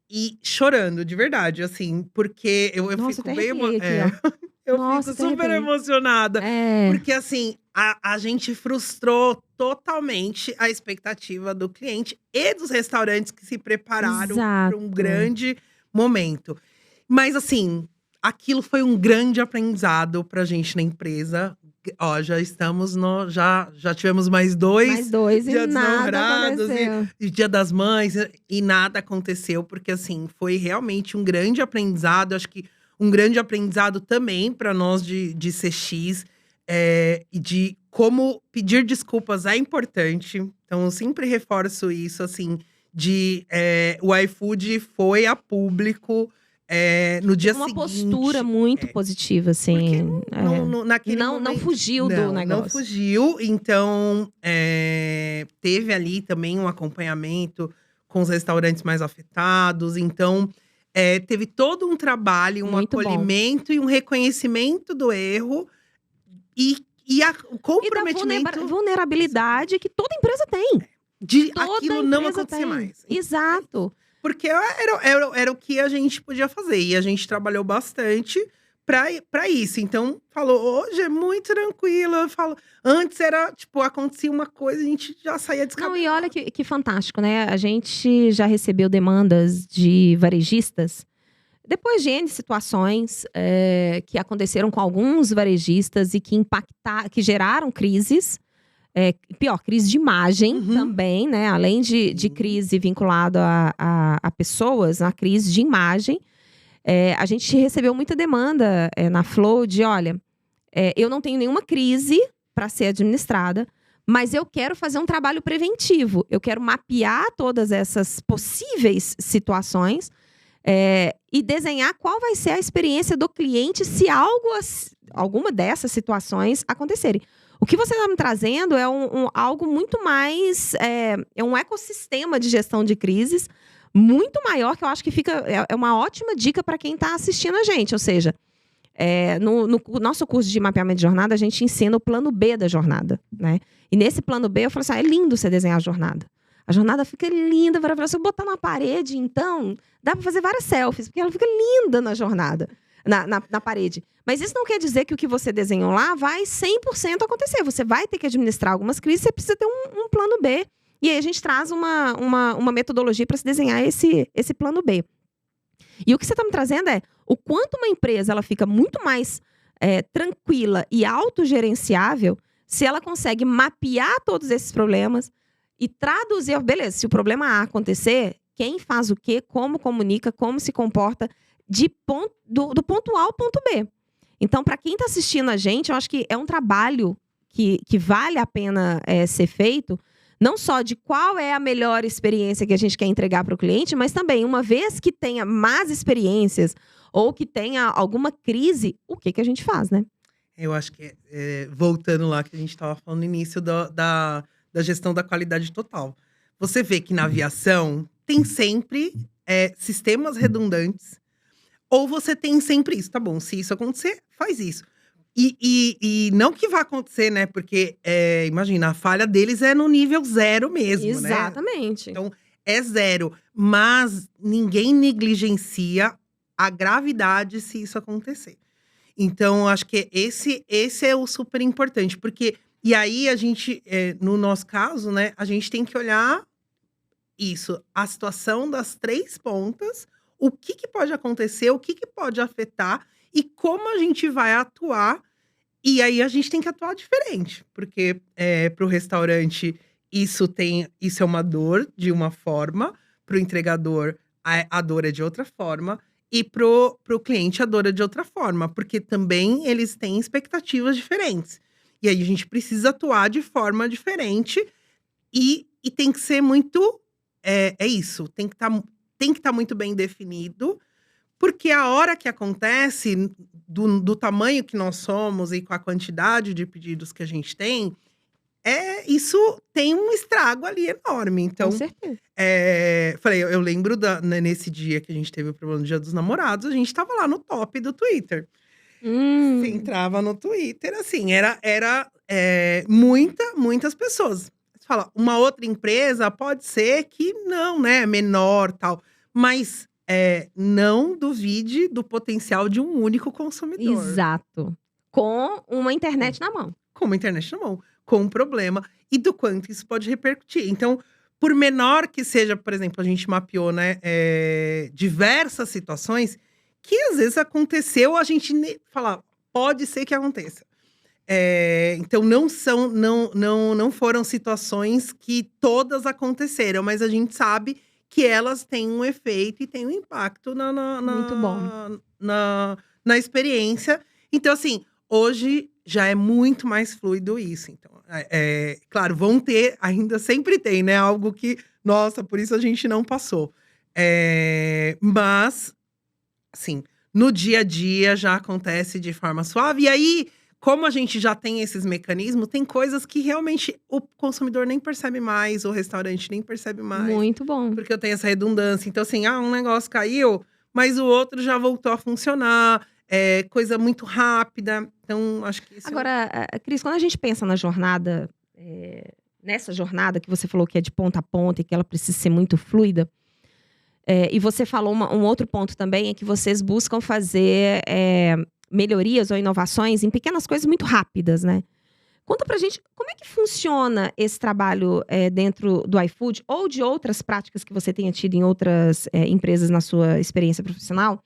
e chorando, de verdade, assim, porque eu Nossa, fico até bem arrepiei aqui, ó. eu Nossa, fico até super arrepiei. emocionada. É, Porque, assim, a gente frustrou totalmente a expectativa do cliente e dos restaurantes que se prepararam para um exato. grande momento. Mas, assim, aquilo foi um grande aprendizado pra gente na empresa. Ó, já estamos no já tivemos mais Mais 2 2 e Dia dos nada Namorados aconteceu. e Dia das Mães, e nada aconteceu, porque, assim, foi realmente um grande aprendizado. Acho que um grande aprendizado também para nós de CX, e de como pedir desculpas é importante. Então eu sempre reforço isso, assim, o iFood foi a público, no dia Teve uma postura seguinte. muito positiva, Porque assim, naquele não momento fugiu do não negócio. fugiu. Então, teve ali também um acompanhamento com os restaurantes mais afetados. Então, teve todo um trabalho, um Muito bom. acolhimento e um reconhecimento do erro e o E da comprometimento vulnerabilidade que toda empresa tem. de Toda aquilo não empresa acontecer tem. mais. Exato. Porque era o que a gente podia fazer. E a gente trabalhou bastante pra isso. Então, falou, hoje é muito tranquilo. Eu falo, antes era, tipo, acontecia uma coisa, a gente já saía Não, e olha descabelado. que fantástico, né? A gente já recebeu demandas de varejistas, depois de N situações que aconteceram com alguns varejistas e que geraram crises. Pior, crise de imagem Uhum. também, né? Além de Sim. crise vinculada a pessoas, a crise de imagem. A gente recebeu muita demanda na Flow de, olha, eu não tenho nenhuma crise para ser administrada, mas eu quero fazer um trabalho preventivo. Eu quero mapear todas essas possíveis situações e desenhar qual vai ser a experiência do cliente se alguma dessas situações acontecerem. O que você está me trazendo é algo muito mais. É um ecossistema de gestão de crises muito maior, que eu acho que é uma ótima dica para quem está assistindo a gente. Ou seja, no nosso curso de mapeamento de jornada, a gente ensina o plano B da jornada, né? E nesse plano B, eu falo assim: é lindo você desenhar a jornada. A jornada fica linda, se eu botar na parede, então, dá para fazer várias selfies, porque ela fica linda na jornada, na parede. Mas isso não quer dizer que o que você desenhou lá vai 100% acontecer. Você vai ter que administrar algumas crises, você precisa ter um plano B. E aí a gente traz uma metodologia para se desenhar esse plano B. E o que você está me trazendo é o quanto uma empresa ela fica muito mais tranquila e autogerenciável se ela consegue mapear todos esses problemas e traduzir, beleza, se o problema A acontecer, quem faz o quê, como comunica, como se comporta do ponto A ao ponto B. Então, para quem está assistindo a gente, eu acho que é um trabalho que vale a pena ser feito, não só de qual é a melhor experiência que a gente quer entregar para o cliente, mas também, uma vez que tenha más experiências ou que tenha alguma crise, o que a gente faz, né? Eu acho que, voltando lá que a gente estava falando no início da gestão da qualidade total. Você vê que na aviação tem sempre sistemas redundantes, ou você tem sempre isso. Tá bom, se isso acontecer, faz isso. E não que vá acontecer, né? Porque, imagina, a falha deles é no nível 0 mesmo, né? Exatamente. Então, é 0. Mas ninguém negligencia a gravidade se isso acontecer. Então, acho que esse é o super importante. Porque, e aí a gente, no nosso caso, né? A gente tem que olhar isso, a situação das 3 pontas, o que pode acontecer, o que pode afetar e como a gente vai atuar. E aí a gente tem que atuar diferente, porque para o restaurante isso é uma dor de uma forma, para o entregador a dor é de outra forma, e pro cliente a dor é de outra forma, porque também eles têm expectativas diferentes. E aí a gente precisa atuar de forma diferente e tem que ser muito. É isso, tem que estar muito bem definido, porque a hora que acontece, do tamanho que nós somos e com a quantidade de pedidos que a gente tem, isso tem um estrago ali enorme. Com Então, certeza. falei, eu lembro nesse dia que a gente teve o problema do Dia dos Namorados, a gente tava lá no top do Twitter. Você entrava no Twitter, assim, muitas pessoas. Você fala, uma outra empresa pode ser que não, né, menor, tal. Mas não duvide do potencial de um único consumidor. Exato. Com uma internet na mão. Com uma internet na mão, com um problema. E do quanto isso pode repercutir. Então, por menor que seja, por exemplo, a gente mapeou, né, diversas situações que às vezes aconteceu, a gente fala, pode ser que aconteça. Então, não foram situações que todas aconteceram, mas a gente sabe que elas têm um efeito e têm um impacto Muito bom. na experiência. Então, assim, hoje já é muito mais fluido isso. Então, claro, vão ter, ainda sempre tem, né? Algo que, nossa, por isso a gente não passou. Mas, assim, no dia a dia já acontece de forma suave. E aí, como a gente já tem esses mecanismos, tem coisas que realmente o consumidor nem percebe mais, o restaurante nem percebe mais. Muito bom. Porque eu tenho essa redundância. Então, assim, um negócio caiu, mas o outro já voltou a funcionar. É coisa muito rápida. Então, acho que isso… Agora, Cris, quando a gente pensa na jornada, nessa jornada que você falou que é de ponta a ponta e que ela precisa ser muito fluida, e você falou um outro ponto também, é que vocês buscam fazer melhorias ou inovações em pequenas coisas muito rápidas, né? Conta pra gente como é que funciona esse trabalho dentro do iFood ou de outras práticas que você tenha tido em outras empresas na sua experiência profissional,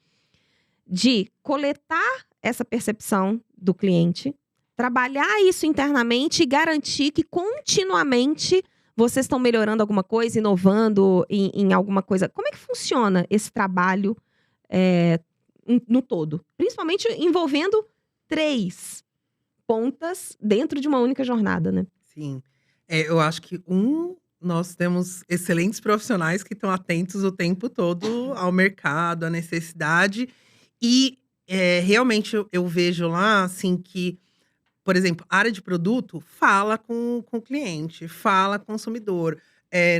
de coletar essa percepção do cliente, trabalhar isso internamente e garantir que continuamente vocês estão melhorando alguma coisa, inovando em alguma coisa. Como é que funciona esse trabalho no todo? Principalmente envolvendo 3 pontas dentro de uma única jornada, né? Sim. Eu acho que, nós temos excelentes profissionais que estão atentos o tempo todo ao mercado, à necessidade. E realmente eu vejo lá, assim, que, por exemplo, a área de produto fala com o cliente, fala com o consumidor.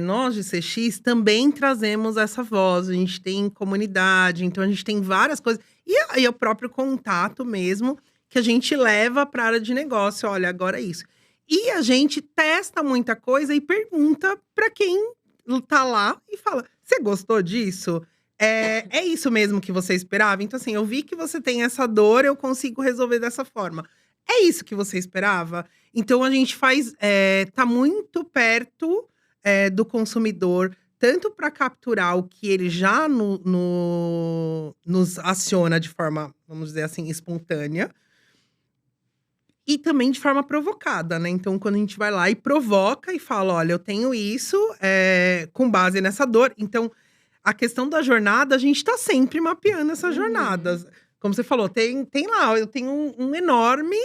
Nós de CX também trazemos essa voz, a gente tem comunidade, então a gente tem várias coisas. E aí o próprio contato mesmo, que a gente leva para a área de negócio, olha, agora é isso. E a gente testa muita coisa e pergunta para quem tá lá e fala, você gostou disso? É isso mesmo que você esperava? Então, assim, eu vi que você tem essa dor, eu consigo resolver dessa forma. É isso que você esperava? Então, a gente tá muito perto do consumidor, tanto para capturar o que ele já nos aciona de forma, vamos dizer assim, espontânea. E também de forma provocada, né? Então, quando a gente vai lá e provoca e fala, olha, eu tenho isso com base nessa dor. Então, a questão da jornada, a gente tá sempre mapeando essas jornadas. Como você falou, tem lá, eu tenho um enorme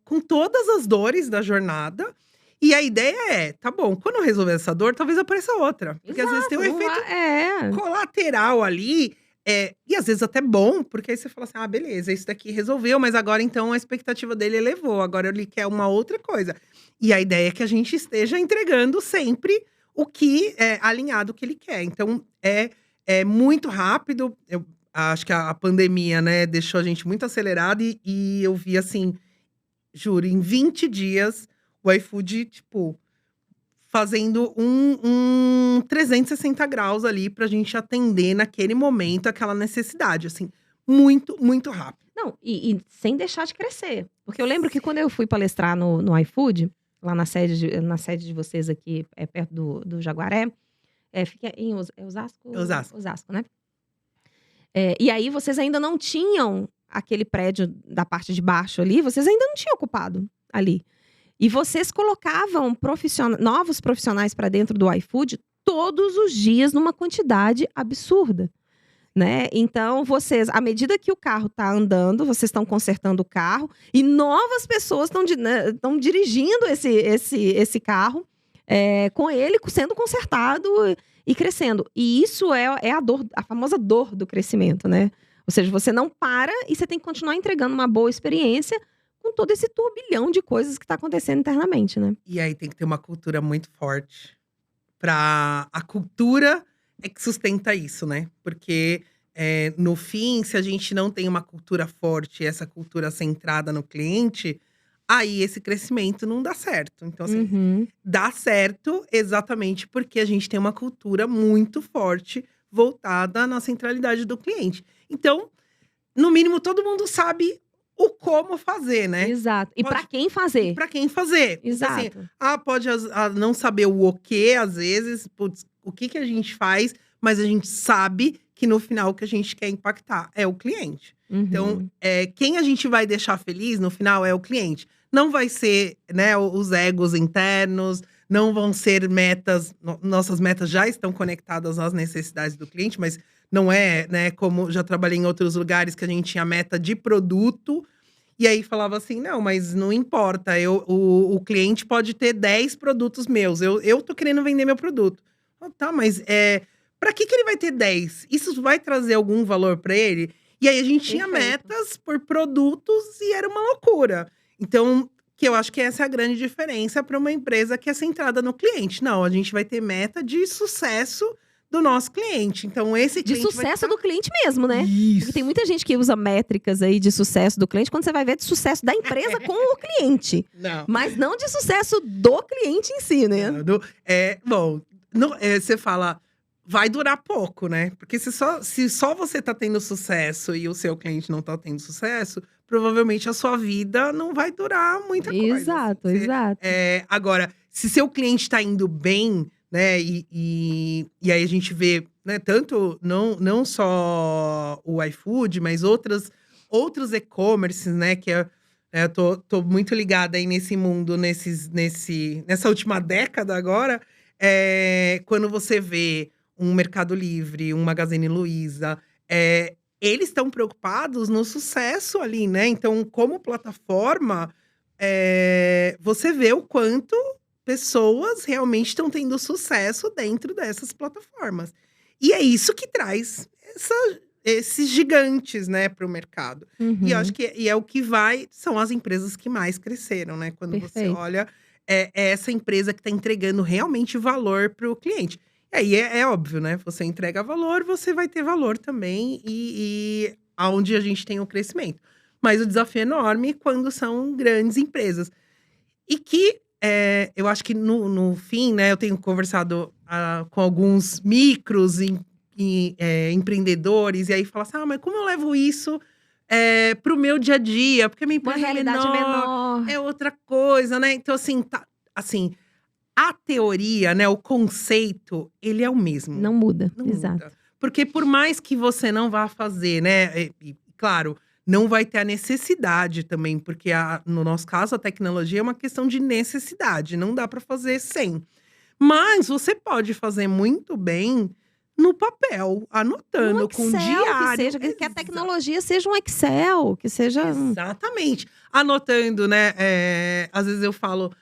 com todas as dores da jornada. E a ideia tá bom, quando eu resolver essa dor, talvez apareça outra. Porque às vezes tem um efeito colateral ali. E às vezes até bom, porque aí você fala assim, beleza, isso daqui resolveu, mas agora então a expectativa dele elevou, agora ele quer uma outra coisa. E a ideia é que a gente esteja entregando sempre o que é alinhado o que ele quer. Então, é muito rápido. Eu acho que a pandemia, né, deixou a gente muito acelerado e eu vi assim, juro, em 20 dias, o iFood, tipo, fazendo um 360 graus ali pra gente atender naquele momento aquela necessidade, assim, muito, muito rápido. Não, e sem deixar de crescer. Porque eu lembro que quando eu fui palestrar no iFood, lá na sede de vocês aqui, perto do Jaguaré, fica em Osasco? Osasco, né? E aí vocês ainda não tinham aquele prédio da parte de baixo ali, vocês ainda não tinham ocupado ali. E vocês colocavam novos profissionais para dentro do iFood todos os dias numa quantidade absurda, né? Então, vocês, à medida que o carro está andando, vocês estão consertando o carro e novas pessoas estão dirigindo esse carro com ele sendo consertado e crescendo. E isso é a famosa dor do crescimento, né? Ou seja, você não para e você tem que continuar entregando uma boa experiência com com todo esse turbilhão de coisas que tá acontecendo internamente, né? E aí tem que ter uma cultura muito forte. A cultura é que sustenta isso, né? Porque no fim, se a gente não tem uma cultura forte, essa cultura centrada no cliente, aí esse crescimento não dá certo. Então, assim, Uhum. dá certo exatamente porque a gente tem uma cultura muito forte voltada na centralidade do cliente. Então, no mínimo, todo mundo sabe o como fazer, né? Exato. E pra Pode- quem fazer? Pra quem fazer. Porque, assim, Exato. pode não saber o quê, às vezes, putz, o que a gente faz, mas a gente sabe que no final o que a gente quer impactar é o cliente. Então, Uhum. quem a gente vai deixar feliz no final é o cliente. Não vai ser, né, os egos internos, não vão ser metas. Nossas metas já estão conectadas às necessidades do cliente, mas não é, né, como já trabalhei em outros lugares que a gente tinha meta de produto. E aí falava assim, não, mas não importa, o cliente pode ter 10 produtos meus, eu tô querendo vender meu produto. Tá, mas pra que ele vai ter 10? Isso vai trazer algum valor pra ele? E aí a gente tinha Perfeito. metas por produtos e era uma loucura. Então, que eu acho que essa é a grande diferença para uma empresa que é centrada no cliente. Não, a gente vai ter meta de sucesso do nosso cliente. Então, esse De cliente vai sucesso ficar... do cliente mesmo, né? Isso. Porque tem muita gente que usa métricas aí de sucesso do cliente, quando você vai ver de sucesso da empresa com o cliente. Não. Mas não de sucesso do cliente em si, né? Bom, você fala, vai durar pouco, né? Porque se só você tá tendo sucesso e o seu cliente não tá tendo sucesso, provavelmente a sua vida não vai durar muita coisa. Exato, Assim. exato. Agora, se seu cliente tá indo bem, né? E aí a gente vê, né? Tanto, não só o iFood, mas outros e-commerces, né? Que eu tô muito ligada aí nesse mundo, nessa última década agora. Quando você vê um Mercado Livre, um Magazine Luiza, eles estão preocupados no sucesso ali, né? Então, como plataforma, você vê o quanto pessoas realmente estão tendo sucesso dentro dessas plataformas. E é isso que traz esses gigantes, né, para o mercado. E eu acho Uhum. que é o que são as empresas que mais cresceram, né? Quando você Perfeito. olha, é essa empresa que está entregando realmente valor para o cliente. E aí é óbvio, né? Você entrega valor, você vai ter valor também, e aonde a gente tem o crescimento. Mas o desafio é enorme quando são grandes empresas. E que eu acho que no fim, né, eu tenho conversado com alguns micros empreendedores, e aí fala assim: mas como eu levo isso para o meu dia a dia? Porque a minha Uma empresa é realidade menor. é outra coisa, né? Então, assim, a teoria, né, o conceito, ele é o mesmo. Não muda. Não Exato. muda. Porque por mais que você não vá fazer, né? Claro, não vai ter a necessidade também, porque no nosso caso, a tecnologia é uma questão de necessidade, não dá para fazer sem. Mas você pode fazer muito bem no papel, No anotando, com Excel, diário. que seja, que a tecnologia seja um Excel, que seja. Exatamente. Anotando, né? Às vezes eu falo,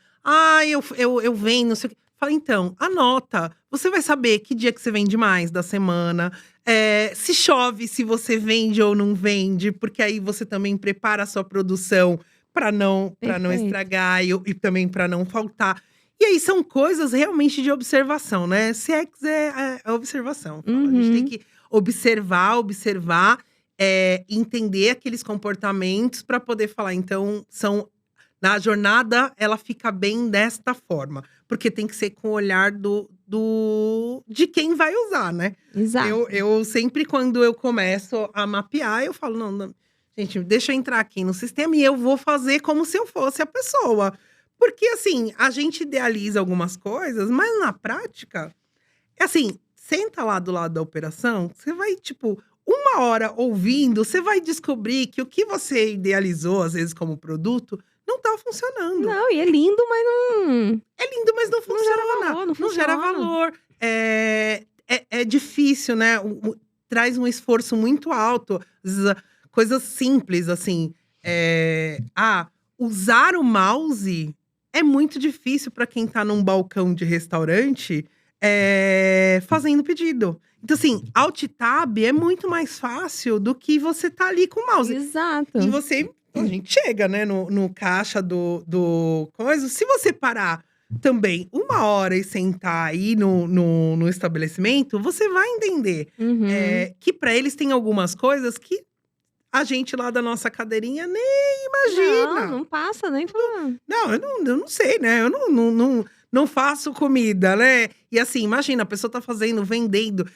eu vendo, não sei o quê. Fala, então, anota. Você vai saber que dia que você vende mais da semana. Se chove, se você vende ou não vende. Porque aí você também prepara a sua produção para não Perfeito. estragar e também para não faltar. E aí são coisas realmente de observação, né? CX é observação. A gente tem Uhum. que observar, entender aqueles comportamentos para poder falar. Então, na jornada, ela fica bem desta forma. Porque tem que ser com o olhar de quem vai usar, né? Exato. Eu sempre, quando eu começo a mapear, eu falo, não, gente, deixa eu entrar aqui no sistema e eu vou fazer como se eu fosse a pessoa. Porque, assim, a gente idealiza algumas coisas, mas na prática, assim, senta lá do lado da operação, você vai, tipo, 1 hora ouvindo, você vai descobrir que o que você idealizou, às vezes, como produto, não tá funcionando. Não, e é lindo, mas não. É lindo, mas não funciona. gera valor, não Não gera funciona. valor. É difícil, né? Traz um esforço muito alto. Às vezes, coisas simples, assim. Usar o mouse é muito difícil para quem tá num balcão de restaurante fazendo pedido. Então, assim, Alt Tab é muito mais fácil do que você tá ali com o mouse. Exato. E você A gente chega, né, no caixa do coisa. Se você parar também 1 hora e sentar aí no estabelecimento, você vai entender Uhum. que para eles tem algumas coisas que a gente lá da nossa cadeirinha nem Não, imagina. não passa nem pra… Não, eu não sei, né? Eu não faço comida, né? E assim, imagina, a pessoa tá fazendo, vendendo.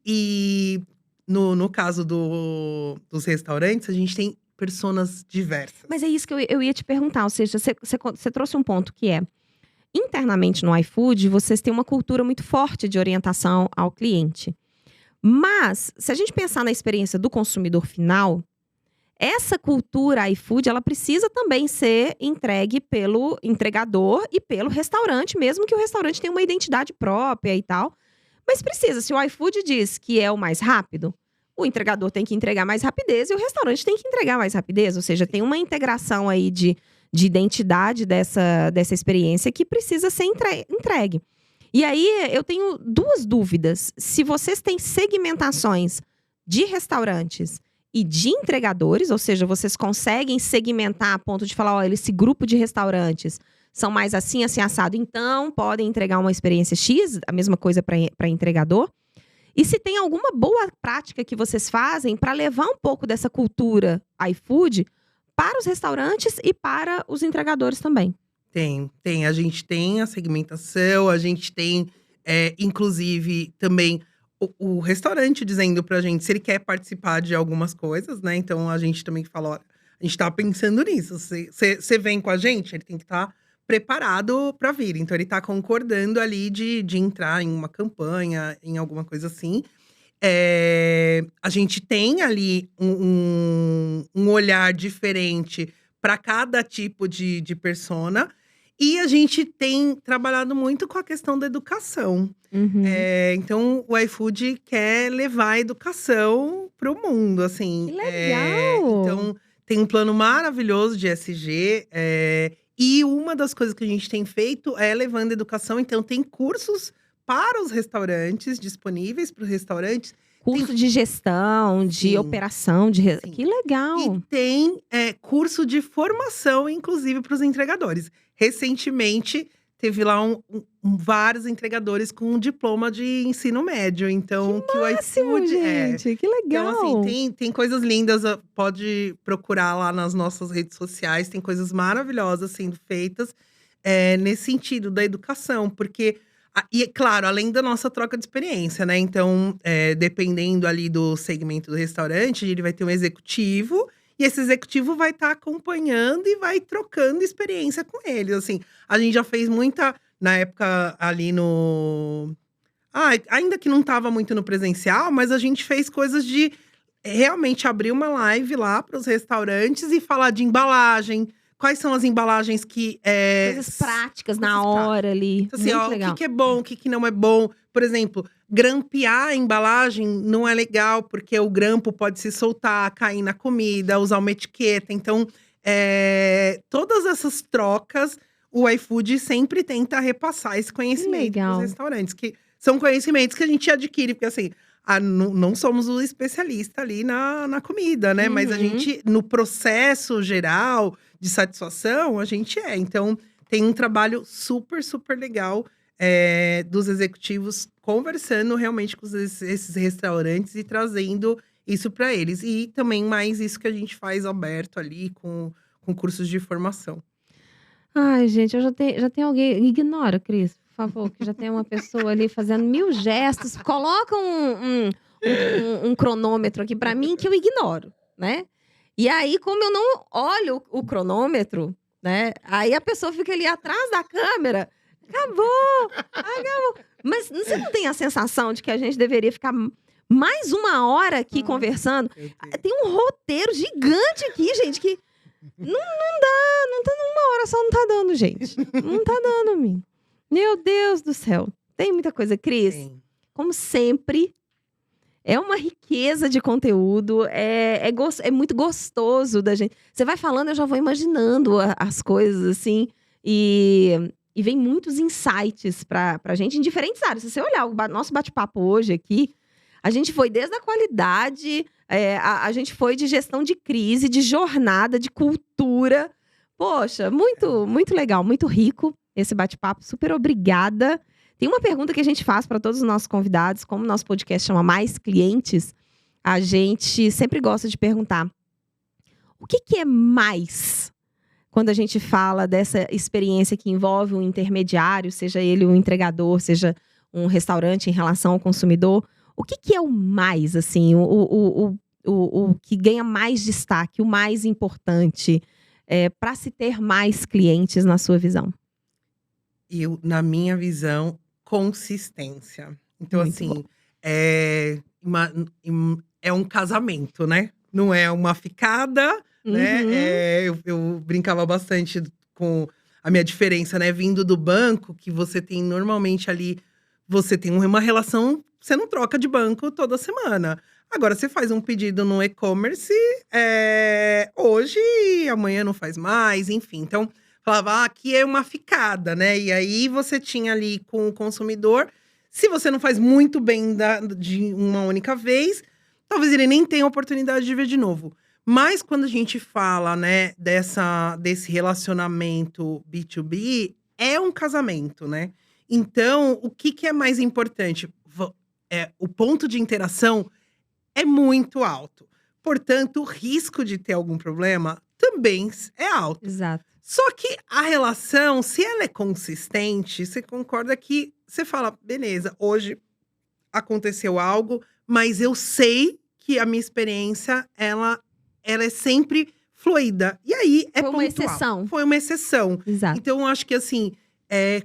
E no caso dos restaurantes, a gente tem personas diversas. Mas é isso que eu ia te perguntar, ou seja, você trouxe um ponto que é… Internamente no iFood, vocês têm uma cultura muito forte de orientação ao cliente. Mas, se a gente pensar na experiência do consumidor final, essa cultura iFood, ela precisa também ser entregue pelo entregador e pelo restaurante, mesmo que o restaurante tenha uma identidade própria e tal. Mas precisa, se o iFood diz que é o mais rápido, o entregador tem que entregar mais rapidez e o restaurante tem que entregar mais rapidez. Ou seja, tem uma integração aí de identidade dessa experiência que precisa ser entregue. E aí, eu tenho 2 dúvidas. Se vocês têm segmentações de restaurantes e de entregadores, ou seja, vocês conseguem segmentar a ponto de falar, olha, esse grupo de restaurantes são mais assim, assim, assado, então podem entregar uma experiência X, a mesma coisa para entregador. E se tem alguma boa prática que vocês fazem para levar um pouco dessa cultura iFood para os restaurantes e para os entregadores também. Tem. A gente tem a segmentação, a gente tem, inclusive, também o restaurante dizendo pra gente se ele quer participar de algumas coisas, né? Então a gente também fala: olha, a gente tá pensando nisso. Você vem com a gente, ele tem que estar preparado pra vir. Então ele tá concordando ali de entrar em uma campanha, em alguma coisa assim. A gente tem ali um olhar diferente para cada tipo de persona. E a gente tem trabalhado muito com a questão da educação. Uhum. Então, o iFood quer levar a educação para o mundo, assim. Que legal! Então, tem um plano maravilhoso de ESG. E uma das coisas que a gente tem feito é levando educação. Então, tem cursos para os restaurantes, disponíveis para os restaurantes. Curso de gestão, de Sim. operação, Sim. que legal! E tem curso de formação, inclusive, para os entregadores. Recentemente, teve lá vários entregadores com um diploma de ensino médio. Então, que o iFood gente, que legal! Então, assim, tem coisas lindas. Pode procurar lá nas nossas redes sociais. Tem coisas maravilhosas sendo feitas nesse sentido da educação. Porque… E, claro, além da nossa troca de experiência, né? Então, dependendo ali do segmento do restaurante, ele vai ter um executivo. E esse executivo vai estar acompanhando e vai trocando experiência com eles, assim. A gente já fez muita… Na época, ali no… ainda que não estava muito no presencial, mas a gente fez coisas de… Realmente abrir uma live lá para os restaurantes e falar de embalagem. Quais são as embalagens que… Coisas práticas na hora ali. Então, assim, Muito ó, legal. o que é bom, o que não é bom. Por exemplo, grampear a embalagem não é legal, porque o grampo pode se soltar, cair na comida, usar uma etiqueta. Então, todas essas trocas, o iFood sempre tenta repassar esse conhecimento para os restaurantes. Que são conhecimentos que a gente adquire, porque assim… não somos o especialista ali na comida, né? Mas a gente, no processo geral de satisfação, a gente é. Então, tem um trabalho super, super legal dos executivos conversando realmente com esses restaurantes e trazendo isso para eles. E também mais isso que a gente faz aberto ali com cursos de formação. Ai, gente, eu já tenho alguém… Ignora, Cris, por favor, que já tem uma pessoa ali fazendo 1000 gestos. Coloca um cronômetro aqui para mim que eu ignoro, né? E aí, como eu não olho o cronômetro, né? Aí a pessoa fica ali atrás da câmera. Acabou! Mas você não tem a sensação de que a gente deveria ficar mais 1 hora aqui conversando? Tem um roteiro gigante aqui, gente, que não dá, não tá 1 hora só, não tá dando, gente. Não tá dando, mim. Meu Deus do céu. Tem muita coisa, Cris. Sim. Como sempre, é uma riqueza de conteúdo, é muito gostoso da gente. Você vai falando, eu já vou imaginando as coisas, assim, e vem muitos insights pra gente em diferentes áreas. Se você olhar o nosso bate-papo hoje aqui, a gente foi desde a qualidade, A gente foi de gestão de crise, de jornada, de cultura. Poxa, muito, muito legal, muito rico esse bate-papo. Super obrigada. Tem uma pergunta que a gente faz para todos os nossos convidados, como o nosso podcast chama Mais Clientes, a gente sempre gosta de perguntar: o que é mais? Quando a gente fala dessa experiência que envolve um intermediário, seja ele um entregador, seja um restaurante em relação ao consumidor, o que é o mais, assim, o que ganha mais destaque, o mais importante, para se ter mais clientes na sua visão? Na minha visão, consistência. Então, Muito assim, bom. é um casamento, né? Não é uma ficada, né? Uhum. Eu brincava bastante com a minha diferença, né? Vindo do banco, que você tem normalmente ali, você tem uma relação, você não troca de banco toda semana. Agora, você faz um pedido no e-commerce, hoje, amanhã não faz mais, enfim. Então, falava, aqui é uma ficada, né? E aí, você tinha ali com o consumidor, se você não faz muito bem de uma única vez, talvez ele nem tenha oportunidade de ver de novo. Mas quando a gente fala, né, desse relacionamento B2B, é um casamento, né? Então, o que é mais importante? O ponto de interação é muito alto. Portanto, o risco de ter algum problema também é alto. Exato. Só que a relação, se ela é consistente, você concorda que você fala, beleza, hoje aconteceu algo, mas eu sei que a minha experiência, ela é sempre fluida. E aí, é Foi uma pontual. exceção. Foi uma exceção. Exato. Então, eu acho que, assim,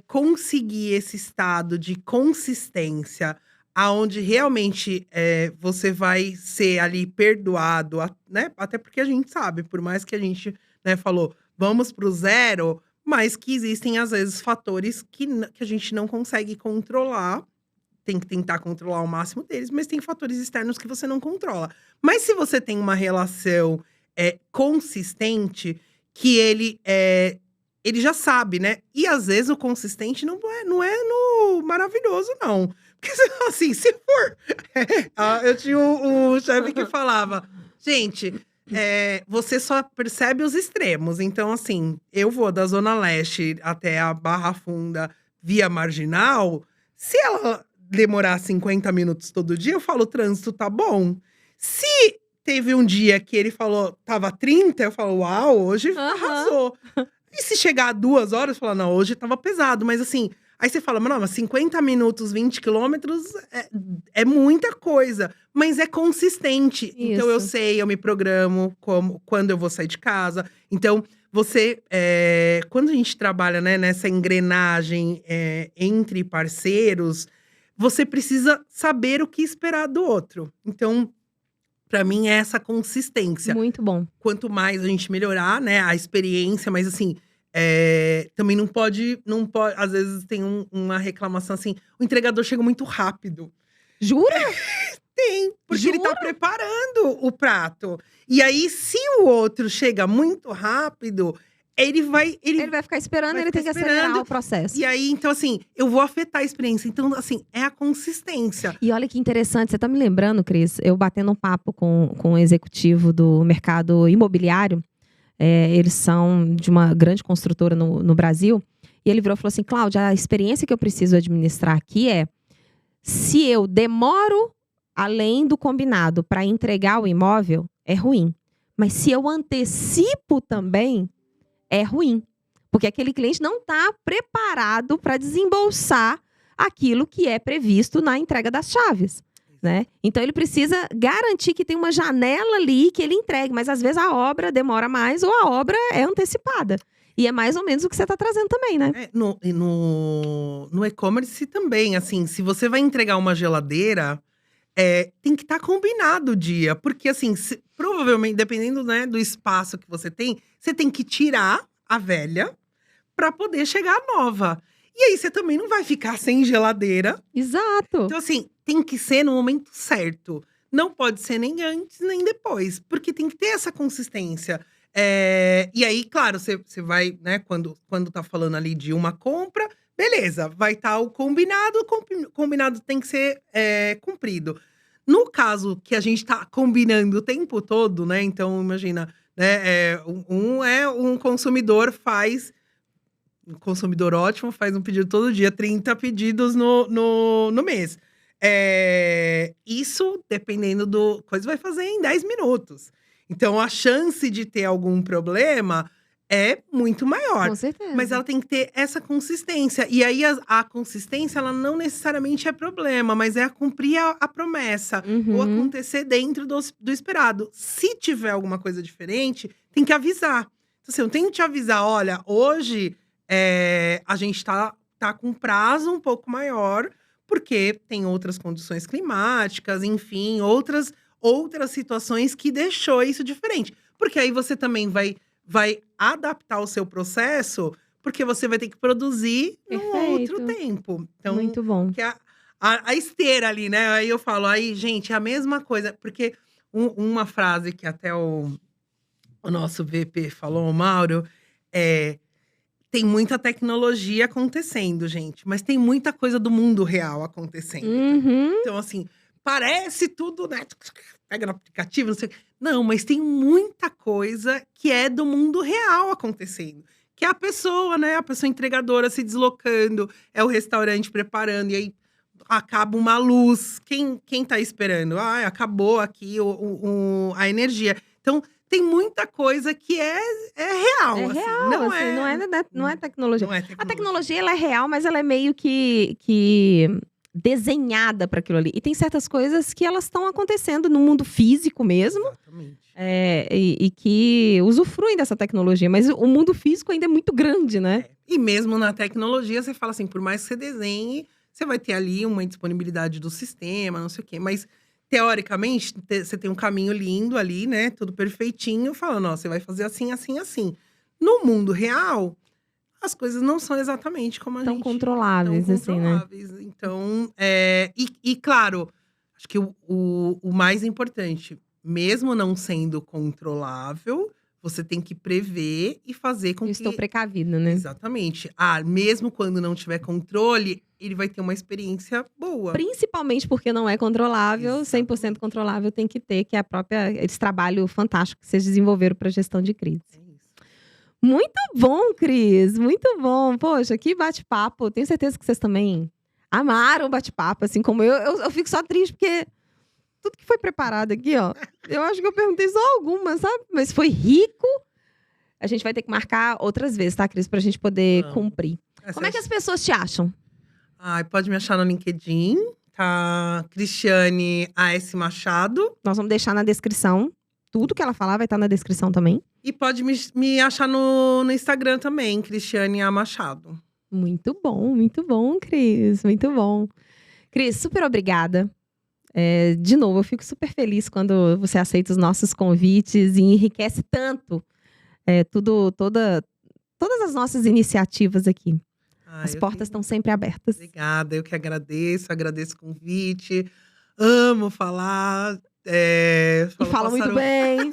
conseguir esse estado de consistência, aonde realmente você vai ser ali perdoado, né? Até porque a gente sabe, por mais que a gente, né, falou, vamos pro zero, mas que existem, às vezes, fatores que a gente não consegue controlar. Tem que tentar controlar o máximo deles, mas tem fatores externos que você não controla. Mas se você tem uma relação consistente, que ele já sabe, né? E às vezes o consistente não é no maravilhoso, não. Porque assim, se for. Eu tinha um chefe que falava, gente, você só percebe os extremos. Então, assim, eu vou da Zona Leste até a Barra Funda via Marginal. Se ela demorar 50 minutos todo dia, eu falo, o trânsito tá bom. Se teve um dia que ele falou, tava 30, eu falo, uau, hoje arrasou. E se chegar a 2 horas, eu falo, não, hoje tava pesado. Mas assim, aí você fala, mas 50 minutos, 20 quilômetros é muita coisa. Mas é consistente. Isso. Então eu sei, eu me programo quando eu vou sair de casa. Então, quando a gente trabalha, né, nessa engrenagem entre parceiros, você precisa saber o que esperar do outro. Então, pra mim, é essa consistência. Muito bom. Quanto mais a gente melhorar, né, a experiência, mas assim, também não pode. Às vezes tem uma reclamação assim: o entregador chega muito rápido. Jura? Tem, porque ele tá preparando o prato. E aí, se o outro chega muito rápido, ele vai ficar esperando, vai ele ficar tem que esperando. acelerar o processo. E aí, então assim, eu vou afetar a experiência. Então, assim, é a consistência. E olha que interessante, você tá me lembrando, Cris, eu batendo um papo com um executivo do mercado imobiliário, eles são de uma grande construtora no Brasil, e ele virou e falou assim, Cláudia, a experiência que eu preciso administrar aqui se eu demoro além do combinado para entregar o imóvel, é ruim. Mas se eu antecipo também, é ruim. Porque aquele cliente não está preparado para desembolsar aquilo que é previsto na entrega das chaves, né? Então, ele precisa garantir que tem uma janela ali que ele entregue. Mas, às vezes, a obra demora mais ou a obra é antecipada. E é mais ou menos o que você está trazendo também, né? No e-commerce também, assim, se você vai entregar uma geladeira, tem que estar combinado o dia. Porque, assim, provavelmente, dependendo, né, do espaço que você tem que tirar a velha para poder chegar a nova. E aí, você também não vai ficar sem geladeira. Exato. Então, assim, tem que ser no momento certo. Não pode ser nem antes, nem depois. Porque tem que ter essa consistência. E aí, claro, você vai, né, quando tá falando ali de uma compra, beleza, vai estar o combinado tem que ser cumprido. No caso que a gente tá combinando o tempo todo, né? Então, imagina, né? Um consumidor faz. Um consumidor ótimo faz um pedido todo dia, 30 pedidos no mês. Isso, dependendo do coisa, vai fazer em 10 minutos. Então, a chance de ter algum problema é muito maior. Com certeza. Mas ela tem que ter essa consistência. E aí, a consistência, ela não necessariamente é problema, mas é cumprir a promessa. Ou acontecer dentro do esperado. Se tiver alguma coisa diferente, tem que avisar. Então, assim, eu tenho que te avisar, olha, hoje a gente tá com um prazo um pouco maior, porque tem outras condições climáticas, enfim, outras situações que deixou isso diferente. Porque aí você também vai adaptar o seu processo, porque você vai ter que produzir num outro tempo. Então, muito bom. Que a esteira ali, né? Aí eu falo, aí, gente, é a mesma coisa. Porque uma frase que até o nosso VP falou, o Mauro, tem muita tecnologia acontecendo, gente. Mas tem muita coisa do mundo real acontecendo. Então, assim, parece tudo, né? Pega no aplicativo, não sei o quê. Não, mas tem muita coisa que é do mundo real acontecendo. Que é a pessoa, né? A pessoa entregadora se deslocando, é o restaurante preparando, e aí acaba uma luz. Quem tá esperando? Acabou aqui a energia. Então, tem muita coisa que é real. É assim. real, Não assim, não é tecnologia. Não é tecnologia. A tecnologia, ela é real, mas ela é meio que desenhada para aquilo ali. E tem certas coisas que elas estão acontecendo no mundo físico mesmo. Exatamente. E que usufruem dessa tecnologia. Mas o mundo físico ainda é muito grande, né? E mesmo na tecnologia, você fala assim, por mais que você desenhe, você vai ter ali uma indisponibilidade do sistema, não sei o quê. Mas, teoricamente, você tem um caminho lindo ali, né? Tudo perfeitinho, falando, ó, você vai fazer assim, assim, assim. No mundo real, as coisas não são exatamente como a gente… Tão controláveis, assim, né? Então, claro, acho que o mais importante, mesmo não sendo controlável, você tem que prever e fazer com que… Estou precavido, né? Exatamente. Mesmo quando não tiver controle, ele vai ter uma experiência boa. Principalmente porque não é controlável, 100% controlável tem que ter, que é esse trabalho fantástico que vocês desenvolveram para gestão de crise. Muito bom, Cris, muito bom. Poxa, que bate-papo. Tenho certeza que vocês também amaram o bate-papo, assim como eu. Eu fico só triste porque tudo que foi preparado aqui, ó, eu acho que eu perguntei só algumas, sabe? Mas foi rico. A gente vai ter que marcar outras vezes, tá, Cris? Pra gente poder cumprir. Como é que as pessoas te acham? Pode me achar no LinkedIn, tá? Cristiane A.S. Machado. Nós vamos deixar na descrição. Tudo que ela falar vai estar na descrição também. E pode me achar no Instagram também, Cristiane A. Machado. Muito bom, Cris. Muito bom. Cris, super obrigada. De novo, eu fico super feliz quando você aceita os nossos convites e enriquece tanto todas as nossas iniciativas aqui. As portas estão sempre abertas. Obrigada, eu que agradeço o convite. Amo falar. E fala muito bem.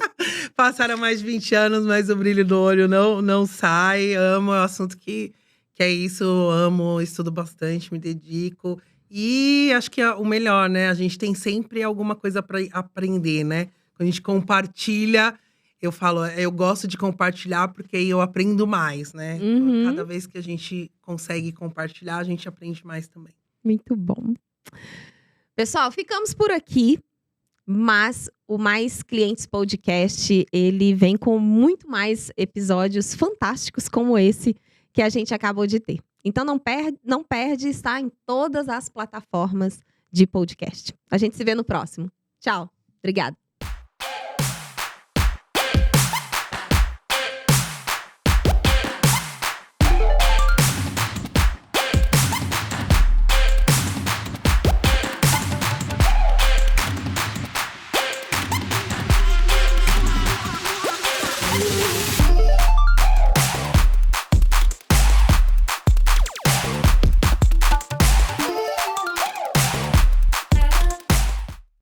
Passaram mais de 20 anos, mas o brilho do olho não sai. Amo, é um assunto que é isso. Amo, estudo bastante, me dedico. E acho que o melhor, né? A gente tem sempre alguma coisa para aprender, né? Quando a gente compartilha, eu falo, eu gosto de compartilhar porque aí eu aprendo mais, né? Cada vez que a gente consegue compartilhar, a gente aprende mais também. Muito bom. Pessoal, ficamos por aqui. Mas o Mais Clientes Podcast, ele vem com muito mais episódios fantásticos como esse que a gente acabou de ter. Então não perde, está em todas as plataformas de podcast. A gente se vê no próximo. Tchau. Obrigada.